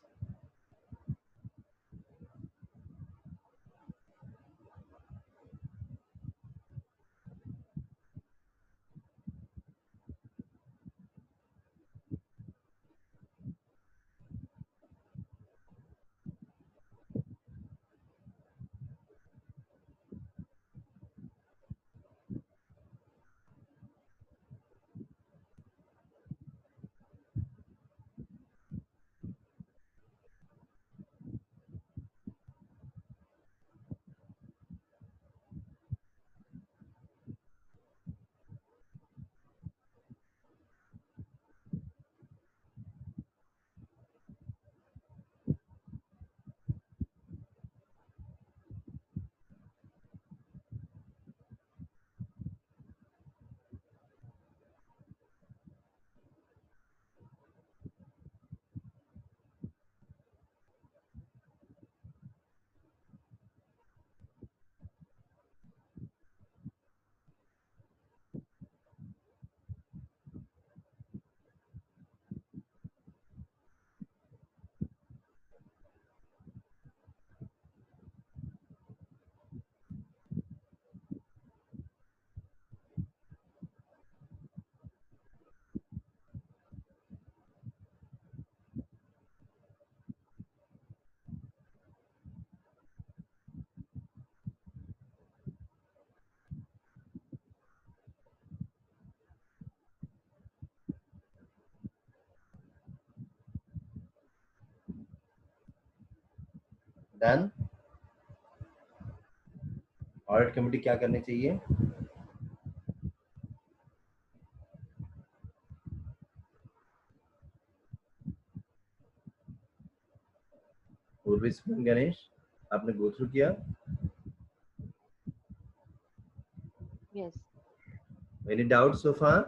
Done. Audit committee क्या करनी चाहिए, गणेश आपने गो थ्रू किया? Yes. Any doubts so far?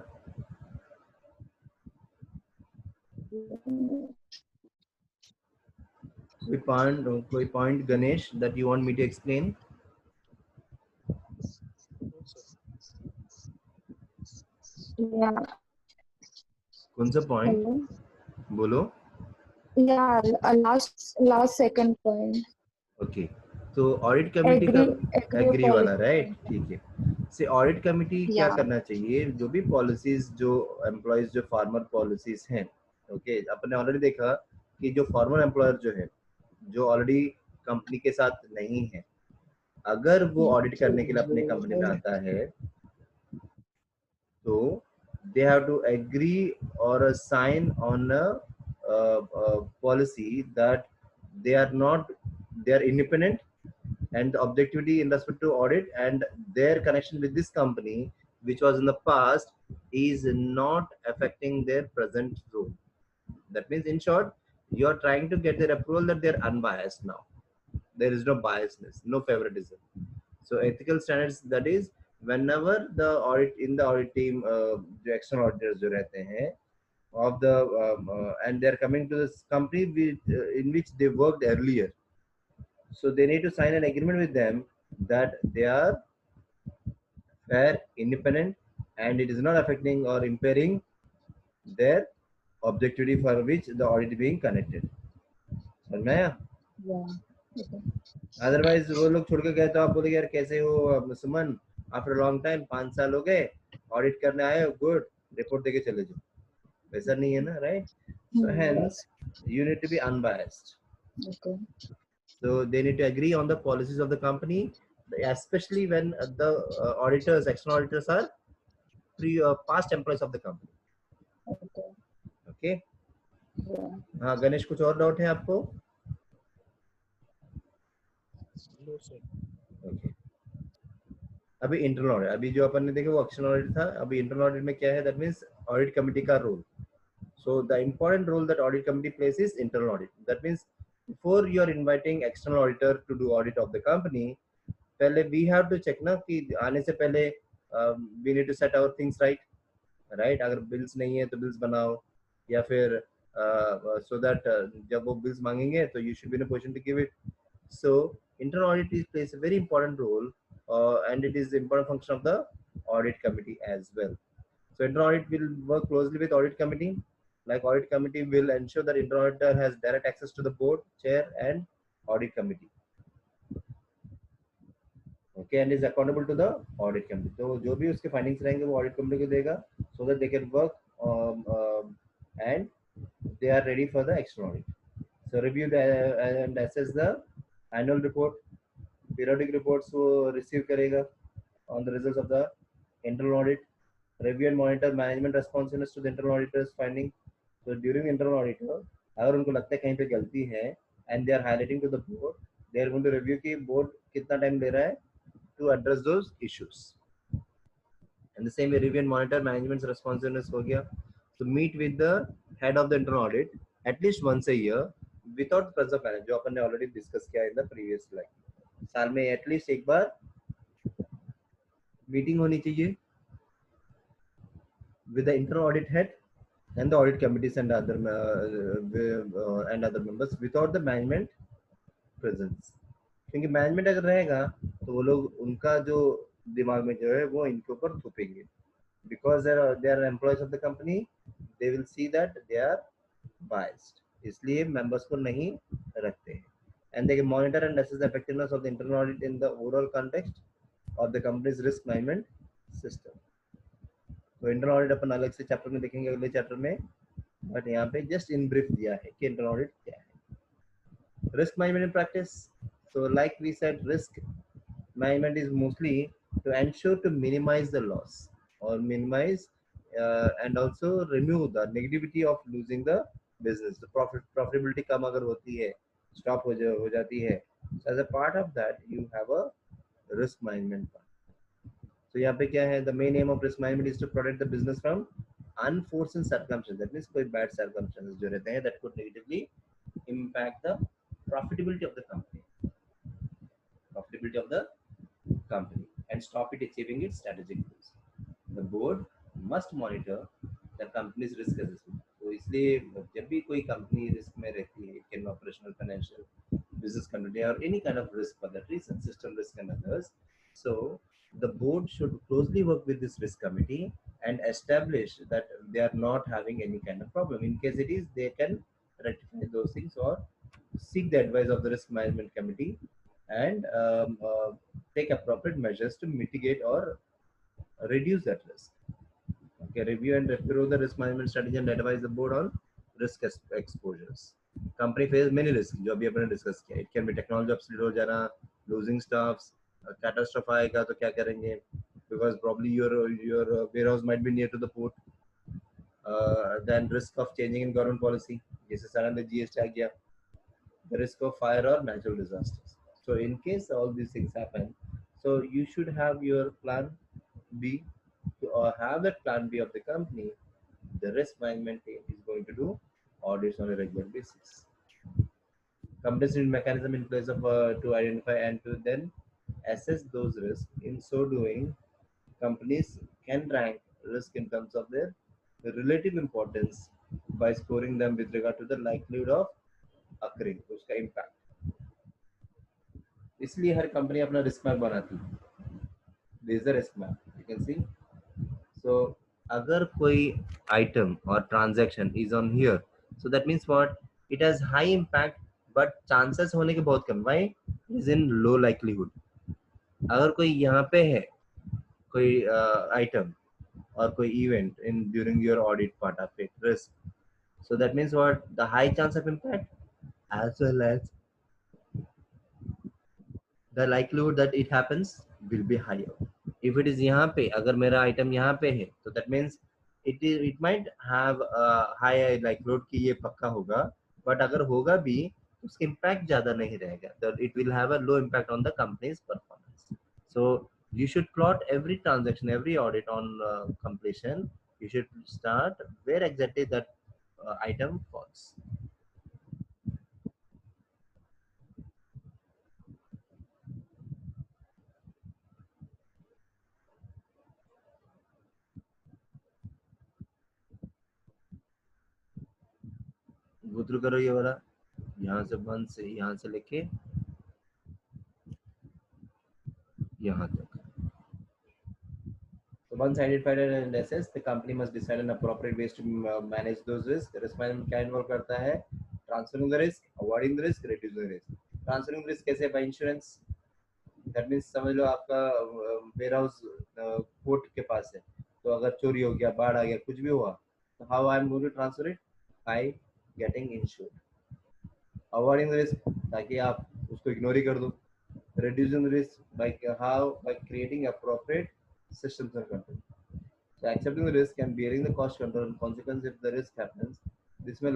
कोई point Ganesh that you want me to explain? Yeah. कौन सा point? Hello. बोलो. Yeah, last second point. Okay. तो ऑडिट कमेटी का एग्री वाला, राइट, ठीक है. से ऑडिट कमेटी क्या करना चाहिए, जो भी पॉलिसीज जो एम्प्लॉयज जो फार्मर पॉलिसीज हैं, ओके, अपने ऑलरेडी देखा कि जो फार्मर एम्प्लॉयर जो है, जो ऑलरेडी कंपनी के साथ नहीं है, अगर वो ऑडिट करने के लिए अपने कंपनी में आता है तो they have to agree or sign on a policy that they are independent and the objectivity in respect to audit and their connection with this company which was in the past is not affecting their present role. That means in short you are trying to get their approval that they are unbiased now, there is no biasness, no favoritism. So ethical standards, that is whenever the audit in the audit team the external auditors जो रहते हैं of the and they are coming to this company in which they worked earlier, so they need to sign an agreement with them that they are fair, independent, and it is not affecting or impairing their objectivity for which the audit is being connected. समझ में आया? Otherwise वो लोग छोड़ के गए तो आप बोलेंगे यार कैसे हो सुमन, आफ्टर लॉन्ग टाइम 5 साल हो गए, ऑडिट करने आए हो, गुड, रिपोर्ट देके चले जाओ, वैसा नहीं है ना, right? So hence you need to be unbiased. Okay. So they need to agree on the policies of the company, especially when the auditors, external auditors are past employees of the company. Okay. Okay. Yeah. हाँ गणेश, कुछ और doubt है आपको? No sir. Okay. अभी internal audit, अभी जो अपन ने देखा वो एक्सटर्नल ऑडिट था, अभी इंटरनल ऑडिट में क्या है, दैट मींस ऑडिट कमिटी का role. So the important role that audit committee plays is internal audit. That means before you are inviting external auditor to do audit of the company, पहले we have to check ना कि आने से पहले we need to set our things right. अगर bills नहीं है तो bills बनाओ, या फिर so that जब वो bills मांगेंगे तो you should be in a position to give it. So internal audit plays a very important role, and it is the important function of the audit committee as well. So internal audit will work closely with audit committee. Like audit committee will ensure that internal auditor has direct access to the board, chair, and audit committee. Okay, and is accountable to the audit committee. तो जो भी उसके findings रहेंगे वो audit committee को देगा, so that they can work and they are ready for the external audit. So review and assess the annual report, periodic reports वो receive करेगा on the results of the internal audit. Review and monitor management responsiveness to the internal auditor's finding. So during internal auditor, अगर उनको लगता है कहीं पे गलती है and they are highlighting to the board, they are going to review कि board कितना time ले रहा है to address those issues. And the same way review and monitor management's responsiveness हो गया. So meet with the head of the internal audit at least once a year without presence of manager, जो अपन ने already discuss किया in the previous slide. साल में at least एक बार meeting होनी चाहिए with the internal audit head and the audit committees and other members without the management presence. क्योंकि management अगर रहेगा तो वो लोग उनका जो दिमाग में जो है वो इनके ऊपर थोपेंगे, because they are employees of the company, they will see that they are biased, इसलिए members को नहीं रखते हैं. And they can monitor and assess the effectiveness of the internal audit in the overall context of the company's risk management system. तो internal audit अपन अलग से chapter में देखेंगे अगले चैप्टर में, बट यहाँ पे जस्ट इन ब्रीफ दिया है कि इंटरनल ऑडिट क्या है. Risk management in practice. So like we said, risk management is mostly to ensure to minimize the loss or minimize and also remove the negativity of losing the business. The profitability कम अगर होती है, stop हो जाती है. So as a part of that, you have a risk management part. So यहाँ पे क्या है? The main aim of risk management is to protect the business from unforeseen circumstances. That means कोई bad circumstances जो रहते हैं that could negatively impact the profitability of the company, and stop it achieving its strategic goals. The board must monitor the company's risk assessment. तो इसलिए जब भी कोई company risk में रहती है, it can be operational, financial, business continuity, or any kind of risk for that reason, system risk and others. So the board should closely work with this risk committee and establish that they are not having any kind of problem. In case it is, they can rectify those things or seek the advice of the risk management committee and take appropriate measures to mitigate or reduce that risk. Okay, review and approve the risk management strategy and advise the board on risk exposures. Company face many risks जो अभी अपने discuss किया. It can be technology obsolete हो जाना, losing staffs, catastrophe आएगा तो क्या करेंगे? Because probably your warehouse might be near to the port. Then risk of changing in government policy. जैसे suddenly GST आ गया. The risk of fire or natural disasters. So in case all these things happen, so you should have your plan B, or have that plan B of the company. The risk management team is going to do audits on a regular basis. Companies need mechanism in place of to identify and to then assess those risks. In so doing, companies can rank risk in terms of their relative importance by scoring them with regard to the likelihood of occurring, उसका impact. इसलिए हर company अपना risk map बनाती है. This is the risk map. You can see. So अगर कोई item or transaction is on here, so that means what? It has high impact, but chances होने के बहुत कम. Why? It is in low likelihood. अगर कोई यहाँ पे है, कोई item or कोई event in during your audit part of it, risk. So that means what? The high chance of impact as well as the likelihood that it happens will be higher. If it is यहाँ पे, अगर मेरा item यहाँ पे है, so that means it might have a high likelihood कि ये पक्का होगा, but अगर होगा भी उसका impact ज़्यादा नहीं रहेगा. It will have a low impact on the company's performance. So you should plot every transaction, every audit on completion. You should start where exactly that item falls. Go through करो ये वाला, यहाँ से 1 से यहाँ से लेके यहाँ तक. So once identified and assessed, the company must decide on appropriate ways to manage those risks. Risk management क्या involve करता है? Transferring the risk, avoiding the risk, reducing the risk. Transferring the risk कैसे? By insurance. That means समझ लो आपका ware house port के पास है, तो अगर चोरी हो गया, बाढ़ आ गया, कुछ भी हुआ, तो how I am going to transfer it? By getting insured. Avoiding the risk ताकि आप उसको इग्नोर ही कर दो. Reducing the risk by how? By creating appropriate systems and control. So accepting the risk and bearing the cost control and consequence if the risk happens. This may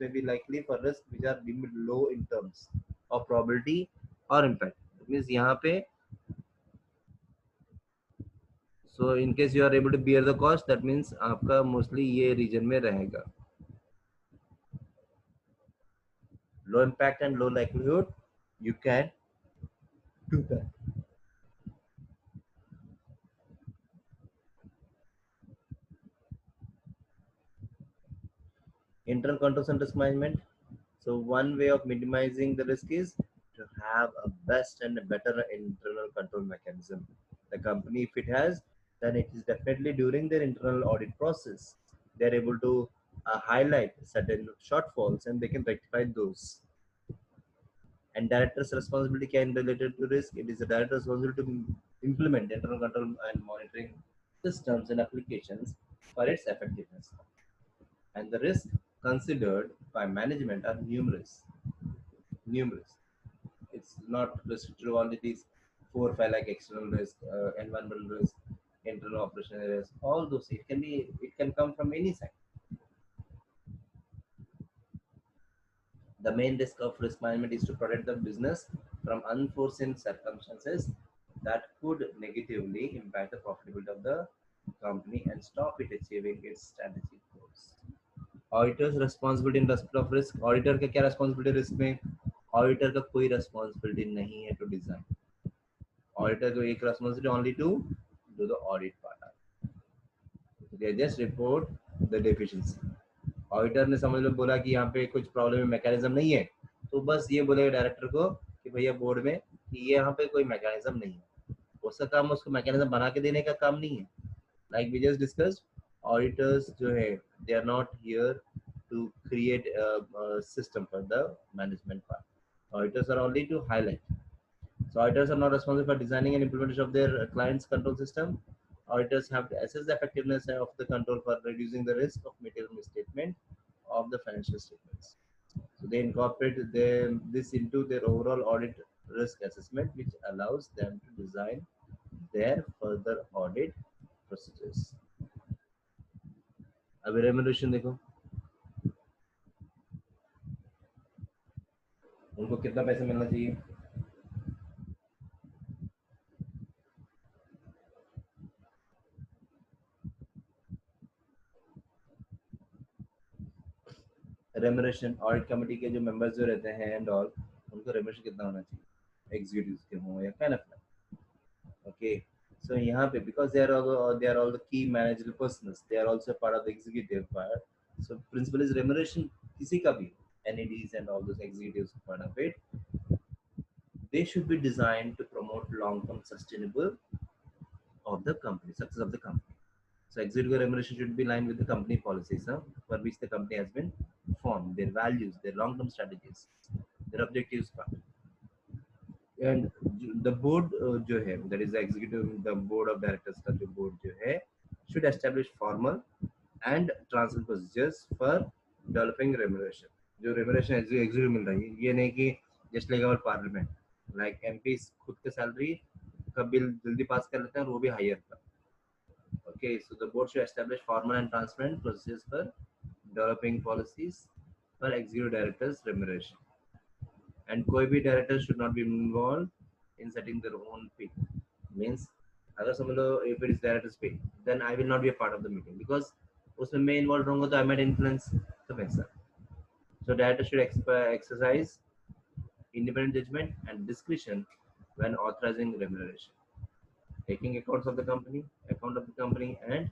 be likely for risks which are deemed low in terms of probability or impact. That means यहाँ पे, so in case you are able to bear the cost, that means आपका mostly ये region में रहेगा. Low impact and low likelihood, you can do that. Internal controls and risk management. So one way of minimizing the risk is to have a best and a better internal control mechanism. The company, if it has, then it is definitely during their internal audit process, they're able to highlight certain shortfalls and they can rectify those. And director's responsibility can be related to risk. It is the director's responsibility to implement internal control and monitoring systems and applications for its effectiveness. And the risks considered by management are numerous. It's not restricted to only these 4 or 5 like external risk, environmental risk, internal operational risk, all those. It can come from any side. The main risk of risk management is to protect the business from unforeseen circumstances that could negatively impact the profitability of the company and stop it achieving its strategic goals. Auditor's responsibility in respect of risk. Auditor का क्या responsibility risk में? Auditor का कोई responsibility नहीं है to design. Auditor को एक responsibility only to do the audit part. They just report the deficiency. Auditor ने समझ लो बोला कि यहाँ पे कुछ प्रॉब्लम है, मैकेनिज्म नहीं है, तो बस ये बोलेगा डायरेक्टर को कि भैया बोर्ड में कि ये यहाँ पे कोई मैकेनिज्म नहीं है. उसका काम उसको मैकेनिज्म बना के देने का काम नहीं है. Like we just discussed, auditors जो है, they are not here to create a system for the management part. Auditors are only to highlight. So auditors are not responsible for designing and implementation of their client's control system. Auditors have to assess the effectiveness of the control for reducing the risk of material misstatement of the financial statements. So they incorporate this into their overall audit risk assessment, which allows them to design their further audit procedures. अभी remuneration देखो, उनको कितना पैसा मिलना चाहिए. Remuneration audit committee के जो members जो रहते हैं एंड ऑल, उनको रेम्यूनरेशन कितना होना चाहिए, एग्जीक्यूटिव्स के हो या काइंड ऑफ. ओके, so यहाँ पे because they are all the key managerial persons, they are also part of the executive part. So principal is remuneration किसी का भी, NEDs and all those executives part of it, they should be designed to promote long-term sustainable of the company, success of the company. So executive remuneration should be in line with the company policies for which the company has been formed, their values, their long-term strategies, their objectives part. And the board जो है, that is the executive, the board of directors का जो board जो है, should establish formal and transparent procedures for developing remuneration. जो remuneration executive मिल रही है, ये नहीं कि just like our parliament, like MPs खुद के salary का bill जल्दी pass कर लेते हैं और वो भी higher का. Okay, so the board should establish formal and transparent procedures for developing policies for executive directors remuneration. And कोई भी director should not be involved in setting their own pay. Means अगर समझ लो if it is director's pay, then I will not be a part of the meeting because उसमें मैं involved रहूँगा तो I might influence the पैसा. So director should exercise independent judgment and discretion when authorizing remuneration, taking account of the company and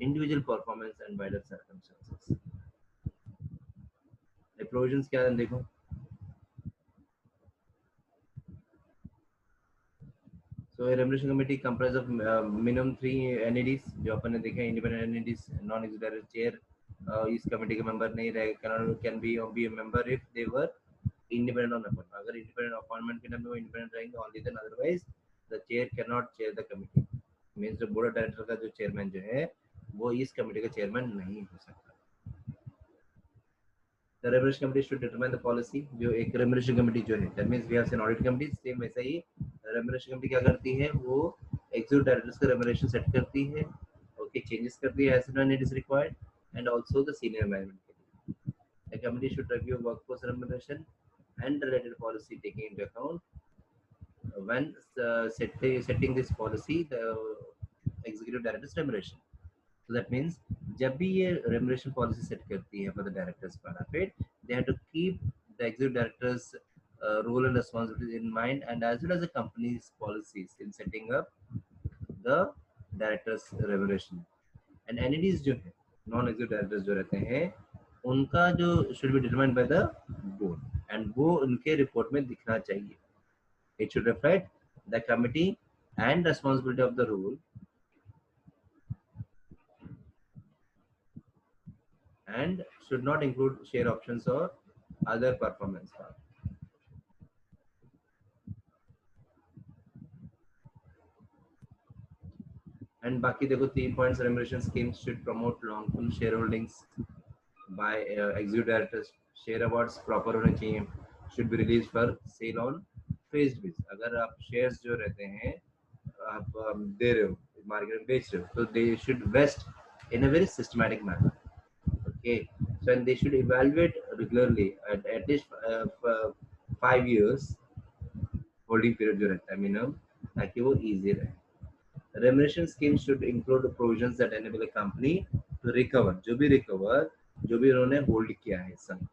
individual performance and wider circumstances. Provisions क्या है देखो. So a remuneration committee comprises of minimum 3 NEDs जो अपन ने देखा है, independent NEDs, non-executive chair इस committee के member नहीं रहे, can be a member if they were independent on appointment. अगर independent appointment के टाइम पे वो independent रहेंगे, only then otherwise the chair cannot chair the committee. Means जो board of director का जो chairman जो है वो इस कमेटी का chairman नहीं हो सकता. The remuneration committee should determine the policy. जो एक remuneration committee जो है, that means we have an audit committee, same वैसा ही remuneration committee क्या करती है, वो executive directors का remuneration set करती है, okay, changes करती है as and when it is required, and also the senior management के लिए. The committee should review workforce remuneration and related policy taking into account when setting this policy the executive director's remuneration. So that means जब भी ये remuneration policy set करती है for the directors benefit, they have to keep the executive directors role and responsibilities in mind, and as well as the company's policies in setting up the directors remuneration. And NEDs जो है, non executive directors जो रहते हैं, उनका जो should be determined by the board, and वो उनके report में दिखना चाहिए. It should reflect the committee and responsibility of the role and should not include share options or other performance part. And बाकी देखो 3 points, remuneration schemes should promote long-term shareholdings by executive directors. Share awards proper होने चाहिए, should be released for sale on phased basis. अगर आप shares जो रहते हैं आप दे रहे हो मार्केट में बेच रहे हो, तो they should vest in a very systematic manner. Okay, so and they should evaluate regularly at least 5 years holding period जो रहता है minimum, ताकि वो easy रहे. Remuneration schemes should include provisions that enable a company to recover जो भी उन्होंने hold किया है सब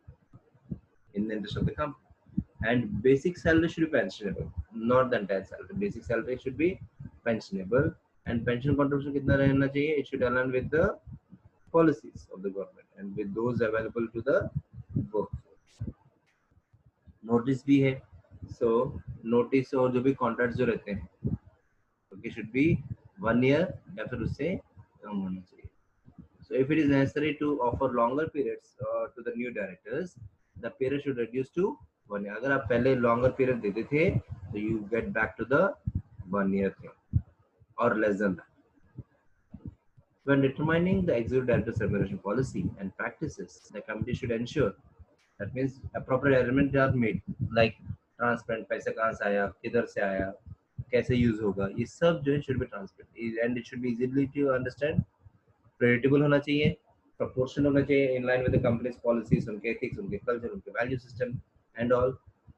in the interest of the company. And basic salary should be pensionable, not the entire salary. Basic salary should be pensionable, and pension contribution कितना रहना चाहिए? It should align with the policies of the government and with those available to the workforce. Notice भी है, so notice और जो भी contracts जो रहते हैं, okay, should be 1 year या फिर उससे कम होना चाहिए. So if it is necessary to offer longer periods to the new directors, the period should reduce to 1 year. अगर आप पहले longer period देते थे, so you get back to the 1 year thing or less than that. When determining the executive director's remuneration policy and practices, the committee should ensure that means appropriate arrangements are made, like transparent, पैसा कहाँ से आया, किधर से आया, कैसे use होगा, ये सब जो है should be transparent and it should be easily to understand, predictable होना चाहिए, proportional होना चाहिए, in line with the company's policies, उनके ethics, उनके culture, उनके value system and all.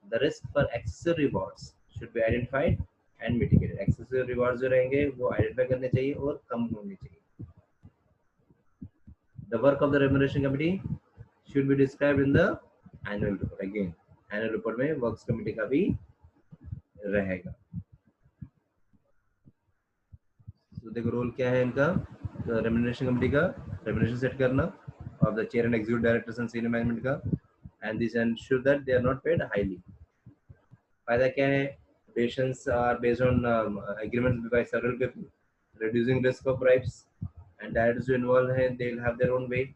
The risk for excessive rewards should be identified and mitigated. Excessive rewards जो रहेंगे वो identify करने चाहिए और कम होने चाहिए. The work of the remuneration committee should be described in the annual report. Again, annual report में works committee का भी रहेगा. So देखो रोल क्या है इनका, remuneration committee का remuneration set करना of the chair and executive directors and senior management का, and this ensure that they are not paid highly. फायदा क्या है? Patients are based on agreements by several people, reducing risk of bribes, and directors who involved हैं they'll have their own way.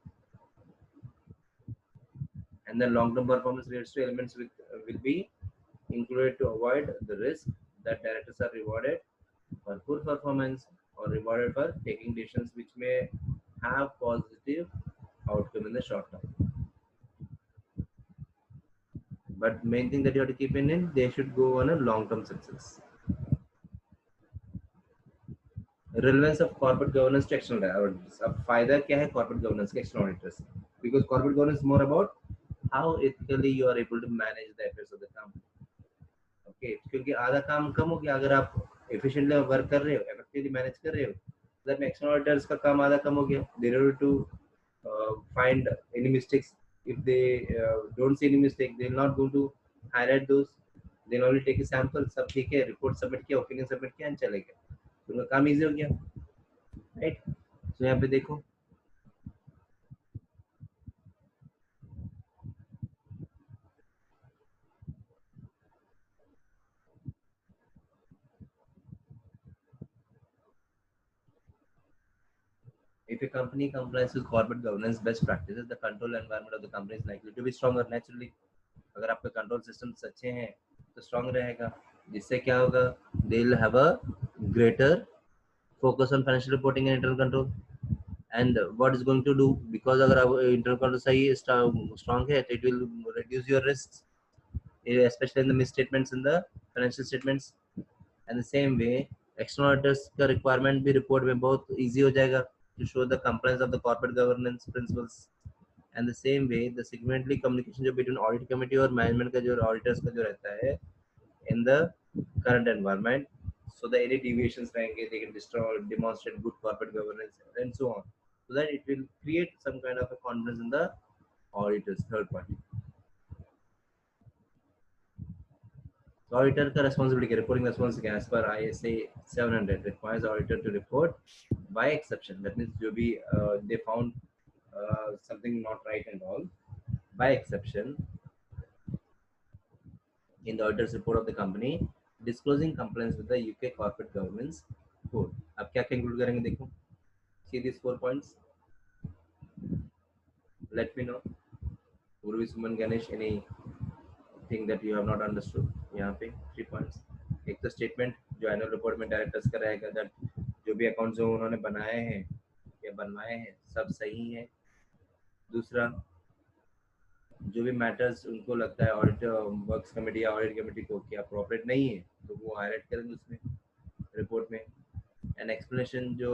And then long-term performance related to elements will be included to avoid the risk that directors are rewarded for poor performance or rewarded for taking decisions which may have positive outcome in the short term. But main thing that you have to keep in, they should go on a long-term success. Relevance of corporate governance to external auditors. अब फायदा क्या है corporate governance के external auditors? Because corporate governance is more about how ethically you are able to manage the affairs of the company. Okay, क्योंकि आधा काम कम हो गया अगर आप efficiently work कर रहे हो, effectively manage कर रहे हो, that makes external auditors का काम आधा कम हो गया. They don't have to find any mistakes. If they don't see any mistake, they will not go to highlight those. They will only take a sample. सब ठीक है, report submit किया, opinion submit किया, and चले गए. तो उनका काम easy हो गया, right? So यहाँ पे देखो If a company complies with corporate governance best practices, the control environment of the company is likely to be stronger naturally. अगर आपके कंट्रोल सिस्टम्स अच्छे हैं तो स्ट्रांग रहेगा, जिससे क्या होगा, they will have a greater focus on financial reporting and internal control. And what is going to do, because अगर आप internal control सही strong है, it will reduce your risks, especially in the misstatements in the financial statements. And the same way external auditors का requirement भी report में बहुत easy हो जाएगा to show the compliance of the corporate governance principles. And the same way the segmentally communication जो between audit committee और management का जो auditors का जो रहता है in the current environment, so that any deviations रहेंगे they can destroy, demonstrate good corporate governance and so on, so that it will create some kind of a confidence in the auditors third party. So auditor का responsibility reporting responsibility as per ISA 700 requires auditor to report by exception. That means जो भी they found something not right and all, by exception in the auditor's report of the company disclosing compliance with the UK corporate governance code. अब क्या conclude करेंगे देखो. See these 4 points. Let me know. Urvi, Suman, Ganesh, anything that you have not understood? यहाँ पे 3 points. एक तो statement जो annual report में directors का रहेगा that जो भी accounts जो उन्होंने बनाए हैं या बनवाए हैं सब सही हैं. दूसरा जो भी मैटर्स उनको लगता है ऑडिट वर्क्स कमेटी या ऑडिट कमेटी को कि अप्रोप्रिएट नहीं है तो वो हाईलाइट करेंगे उसमें रिपोर्ट में. एंड एक्सप्लेनेशन जो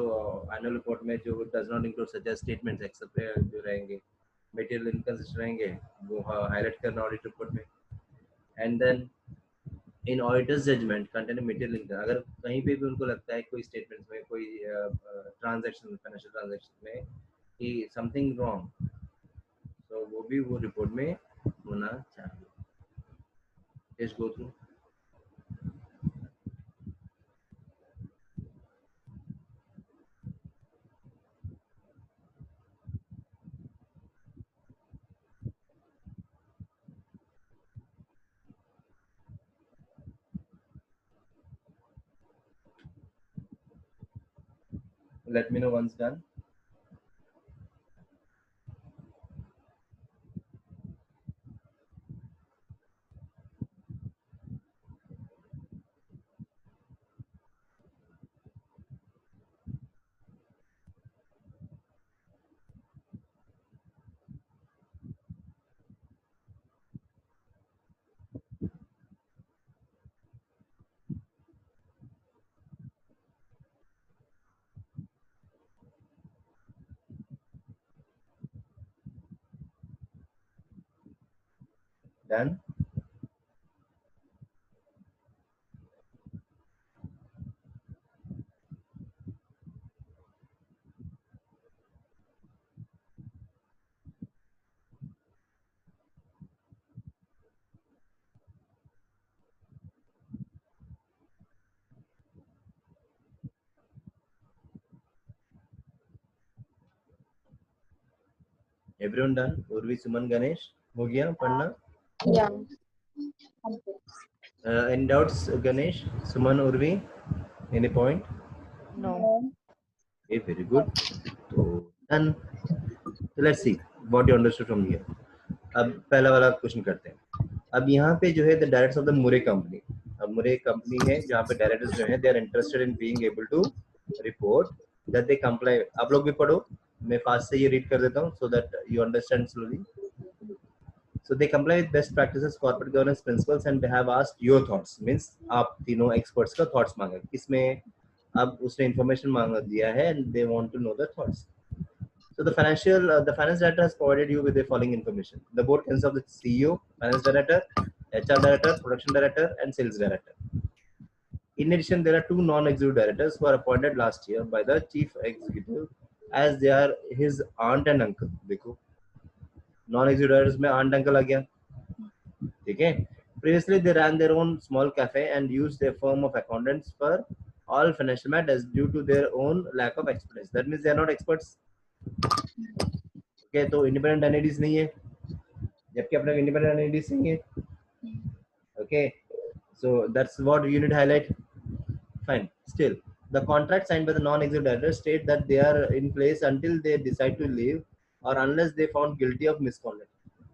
एनुअल रिपोर्ट में जो does not include such as statements except जो रहेंगे मटेरियल इनकंसिस्टेंट रहेंगे वो हाईलाइट करना ऑडिट रिपोर्ट में. And then in auditor's judgement content material अगर कहीं पे भी उनको लगता है कोई स्टेटमेंट्स में कोई ट्रांजैक्शन फाइनेंशियल ट्रांजैक्शन में कि समथिंग रॉन्ग, तो वो भी वो रिपोर्ट में होना चाहिए. Let's go through. Let me know once done. Done. Everyone done? Urvi, Suman, Ganesh, हो गया पढ़ना? Yeah. Any doubts, Ganesh, Suman, Urvi? Any point? No. Okay, very good. So done. So let's see what you understood from here. अब पहला वाला question करते हैं. अब यहाँ पे जो है the directors of the Murray company. अब Murray company है जहाँ पे directors जो हैं they are interested in being able to report that they comply. आप लोग भी पढ़ो, मैं फास्ट से ये रीड कर देता हूँ so that you understand slowly. So they comply with best practices, corporate governance principles, and they have asked your thoughts. Means आप तीनों experts का thoughts मांगा. किसमें अब उसने information मांगा दिया है and they want to know the thoughts. So the finance director has provided you with the following information. The board consists of the CEO, finance director, HR director, production director, and sales director. In addition, there are two non-executive directors who are appointed last year by the chief executive as they are his aunt and uncle. देखो, non-executive directors में aunt uncle आ गया, ठीक है? Previously, they ran their own small cafe and used their firm of accountants for all financial matters due to their own lack of expertise. That means they are not experts. Okay, तो independent entities नहीं है, जबकि अपने independent entities नहीं है. Okay, so that's what you need to highlight. Fine. Still, The contract signed by the non-executive directors state that they are in place until they decide to leave or unless they found guilty of misconduct.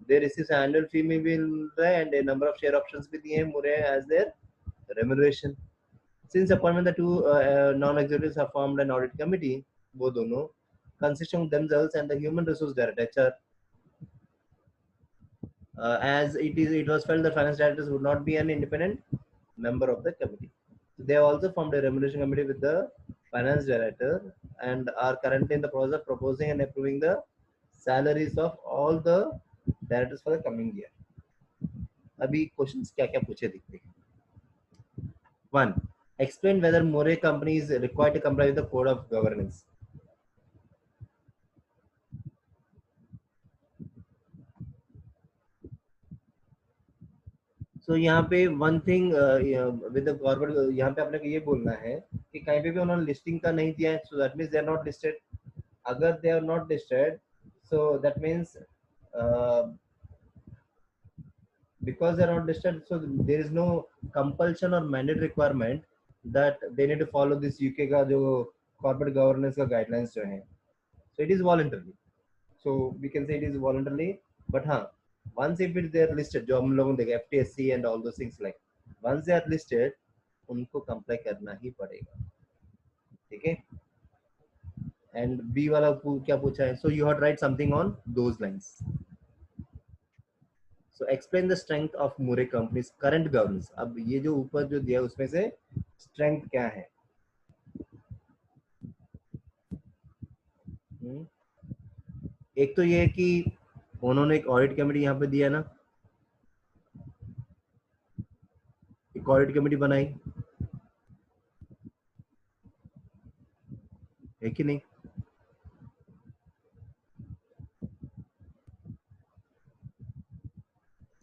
They receive an annual fee में भी मिल रहा है and a number of share options भी दिए हैं मुरे as their remuneration. Since appointment, the two non-executives have formed an audit committee, वो दोनों, consisting of themselves and the human resource director HR. As it was felt that finance directors would not be an independent member of the committee. So they have also formed a remuneration committee with the finance director and are currently in the process of proposing and approving the salaries of all the directors for the coming year. अभी questions क्या क्या पूछे दिखते हैं. 1. Explain whether More company is required to comply with the code of governance. So यहाँ पे one thing with the corporate यहाँ पे अपने को ये बोलना है कि कहीं पे भी उन्होंने listing का नहीं दिया है, so that means they are not listed. अगर they are not listed, so that means because they are not listed, so there is no compulsion or mandate requirement that they need to follow this UK का जो corporate governance का guidelines जो है. So it is voluntary. So we can say it is voluntary, but हाँ, once if it they are listed, जो हम लोगों ने देखा FTSE and all those things like, once they are listed, उनको comply करना ही पड़ेगा, ठीक है? And B वाला क्या पूछा है? So you have to write something on those lines. So explain the strength of Murray Company's current governance. अब ये जो ऊपर जो दिया उसमें से strength क्या है? एक तो ये है कि उन्होंने एक ऑडिट कमेटी यहाँ पे दिया ना, एक ऑडिट कमेटी बनाई है कि नहीं?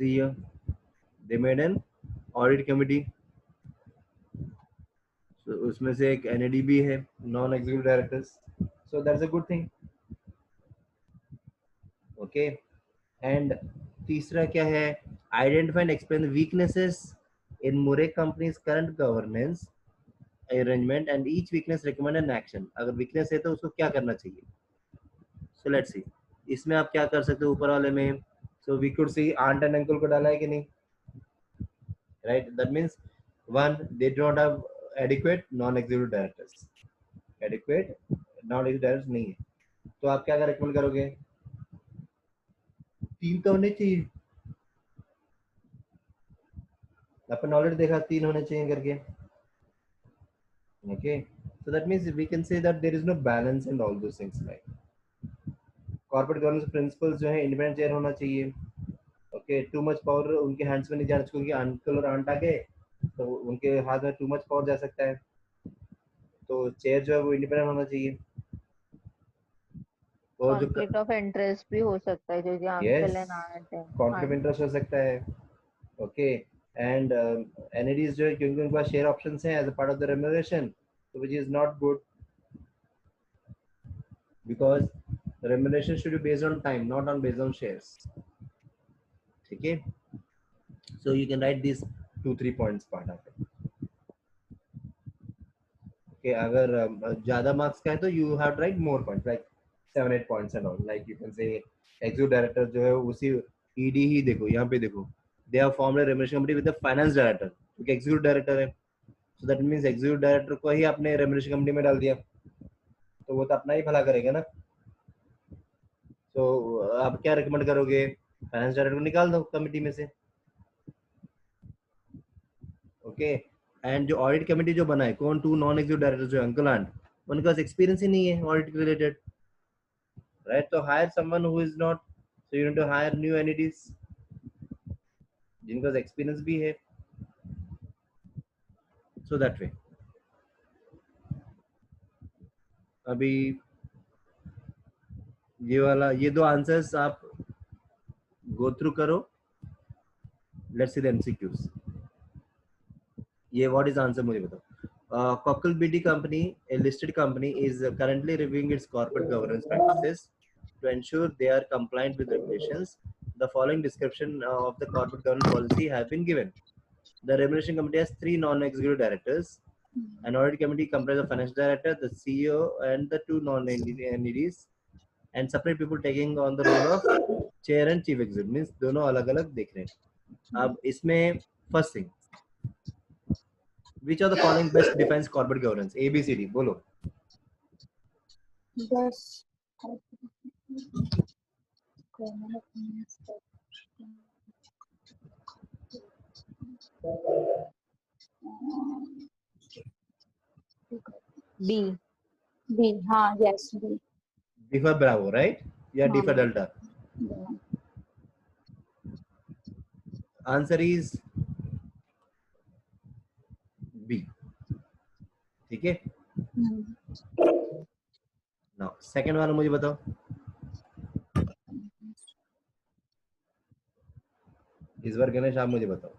See here, they made an audit committee. So उसमें से एक NAD भी है, non executive directors. So that's a good thing. Okay. And तीसरा क्या है? Identify and explain the weaknesses in Murray company's current governance arrangement and each weakness recommend an action. अगर weakness है तो उसको क्या करना चाहिए? So let's see. इसमें आप क्या कर सकते हो ऊपर वाले में? So we could see aunt and uncle को डाला है कि नहीं? Right? That means one, they do not have adequate non-executive directors. Adequate non-executive directors नहीं है. तो आप क्या recommend करोगे? 3 तो होने चाहिए. अपन ऑलरेडी देखा 3 होने चाहिए करके. Okay, so that means we can say that there is no balance and all those things like corporate governance principles जो है independent chair होना चाहिए. Okay, too much power उनके hands में नहीं जाना चाहिए क्योंकि अंकल और आंट आ गए तो उनके हाथ में too much power जा सकता है. तो chair जो है वो independent होना चाहिए. और जो conflict of interest भी हो सकता है क्योंकि अंकल एंड आंट है. conflict of interest हो सकता है. Okay, and NADs जो है क्योंकि उनके पास share options हैं as a part of the remuneration, so which is not good because the remuneration should be based on time, not on based on shares. Okay, so you can write these 2-3 points part of it. Okay, अगर ज़्यादा marks का है तो you have to write more points like 7-8 points and all. Like you can say executive director जो है उसी ED ही देखो यहाँ पे देखो. They have formed a remuneration committee with the finance director क्योंकि executive director है. So that means executive director को ही आपने remuneration committee में डाल दिया तो वो तो अपना ही भला करेगा ना. तो आप क्या recommend करोगे? फाइनेंस डायरेक्टर को निकाल दो कमिटी में से. ओके, एंड जो ऑडिट कमेटी जो बना है कौन? 2 नॉन एग्जीक्यूटिव डायरेक्टर जो अंकल आंट, उनके पास एक्सपीरियंस ही नहीं है ऑडिट रिलेटेड, राइट? तो hire someone who is not, so you need to hire new entities जिनके पास एक्सपीरियंस भी है. सो दैट वे अभी ये वाला ये 2 आंसर्स आप गो थ्रू करो. Let's see the MCQs. ये व्हाट इज आंसर मुझे बताओ. Cockle BD company, a listed company, is currently reviewing its corporate governance practices to ensure they are compliant with regulations. The following description of the corporate governance policy have been given. The remuneration committee has 3 non-executive directors. An audit committee comprises of financial director, the CEO, and the two non-NEDs, and separate people taking on the role of chair and chief executive. Means दोनों अलग-अलग देख रहे हैं. अब इसमें first thing, which of the following best defines corporate governance? A, B, C, D. बोलो. Yes. B. B. हाँ, yes, B. D for Bravo, right? या D for Delta. Yeah. Answer is B. ठीक है? Now second वाला मुझे बताओ. इस बार गणेश आप मुझे बताओ.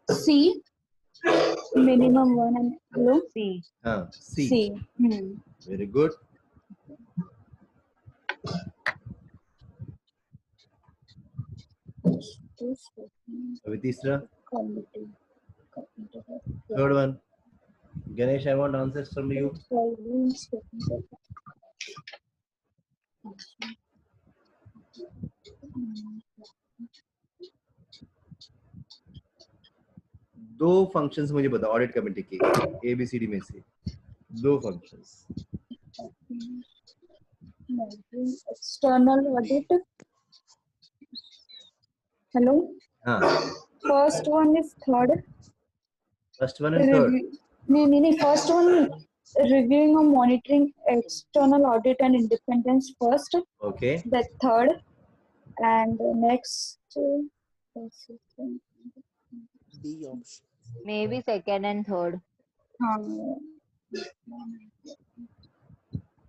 C. Minimum one and hello. C. हाँ, C. C. Very good. अभी तीसरा. Third one. Ganesh, I want answers from you. दो फंक्शंस मुझे बताओ ऑडिट कमेटी के ABCD में से दो फंक्शंस. External audit. Hello. हाँ. First one is third. First one and third. No. First one, reviewing or monitoring external audit and independence first. Okay. The third, and next. D option. Maybe second and third.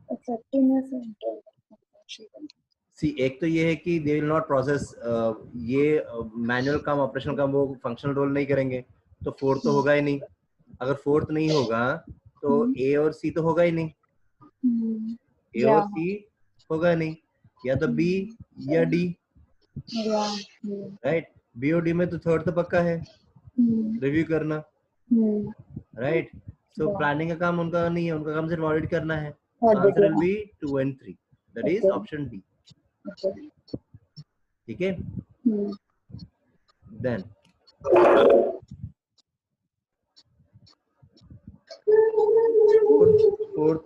Effectiveness. सी एक तो ये है कि they will not process ये manual काम operational काम वो functional role नहीं करेंगे तो फोर्थ तो होगा ही नहीं. अगर फोर्थ नहीं होगा तो ए और सी तो होगा ही नहीं. ए और सी होगा नहीं या तो बी या डी. राइट. बी और डी में तो थर्ड तो पक्का है रिव्यू करना. राइट. सो प्लानिंग का काम उनका नहीं है. उनका काम सिर्फ ऑडिट करना है. Answer will be 2 and 3. That is option D. ठीक है. Then fourth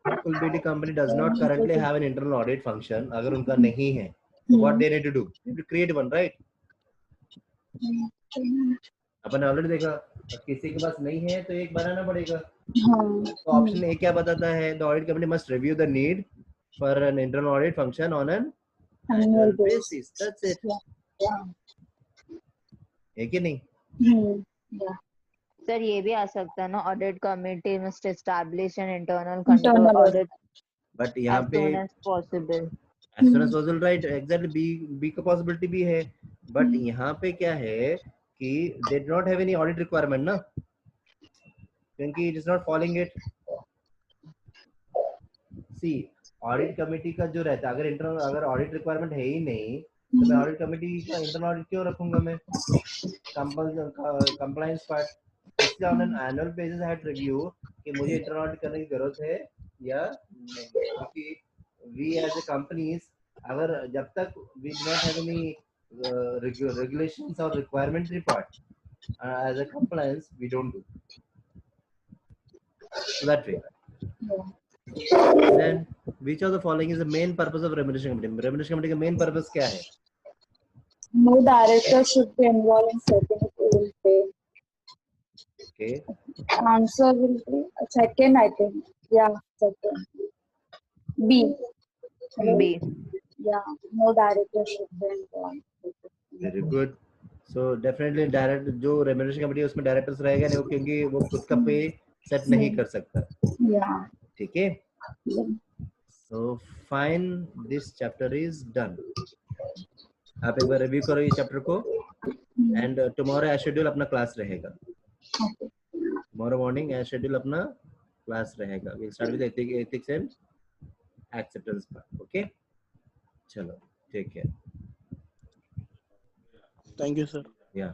Liquidity company does not currently have an internal audit function. अगर उनका नहीं है तो what they need to do? They need to create one, right? Upon already देखा किसी के पास नहीं है तो एक बनाना पड़ेगा. तो ऑप्शन ए क्या बताता है? The audit company must review the need for an internal audit function on an annual basis. That's it. है कि नहीं? सर ये भी आ सकता है ना audit committee must establish an internal control audit but यहाँ पे as soon as possible. as soon as possible, right? Exactly. B का possibility भी है. बट यहाँ पे क्या है कि they do not have any audit requirement ना, क्योंकि it is not following it. See, audit committee का जो रहता है अगर internal अगर audit requirement है ही नहीं तो मैं audit committee का internal audit क्यों रखूंगा मैं? Compliance part इसलिए on an annual basis I had review कि मुझे internal audit करने की जरूरत है या नहीं, क्योंकि we as a companies अगर जब तक we do not have any regulations or requirement part as a compliance we don't do. So that way. Then Which of the following is the main purpose of remuneration committee? Remuneration committee का main purpose क्या है? No director should be involved in setting it will pay. Okay. Answer will be second, I think. Yeah, second. B. B. Yeah, no director should be involved. Very good. So definitely direct जो remuneration committee है उसमें directors रहेगा नहीं, क्योंकि वो खुद का पे सेट नहीं कर सकता. Yeah. ठीक है. Yeah. So fine, this chapter is done. आप एक बार रिव्यू करो ये चैप्टर को, एंड टुमारो एज शेड्यूल अपना क्लास रहेगा. टुमारो मॉर्निंग एज शेड्यूल अपना क्लास रहेगा. We start with ethics and acceptance part. Okay, चलो take care. Thank you, sir. या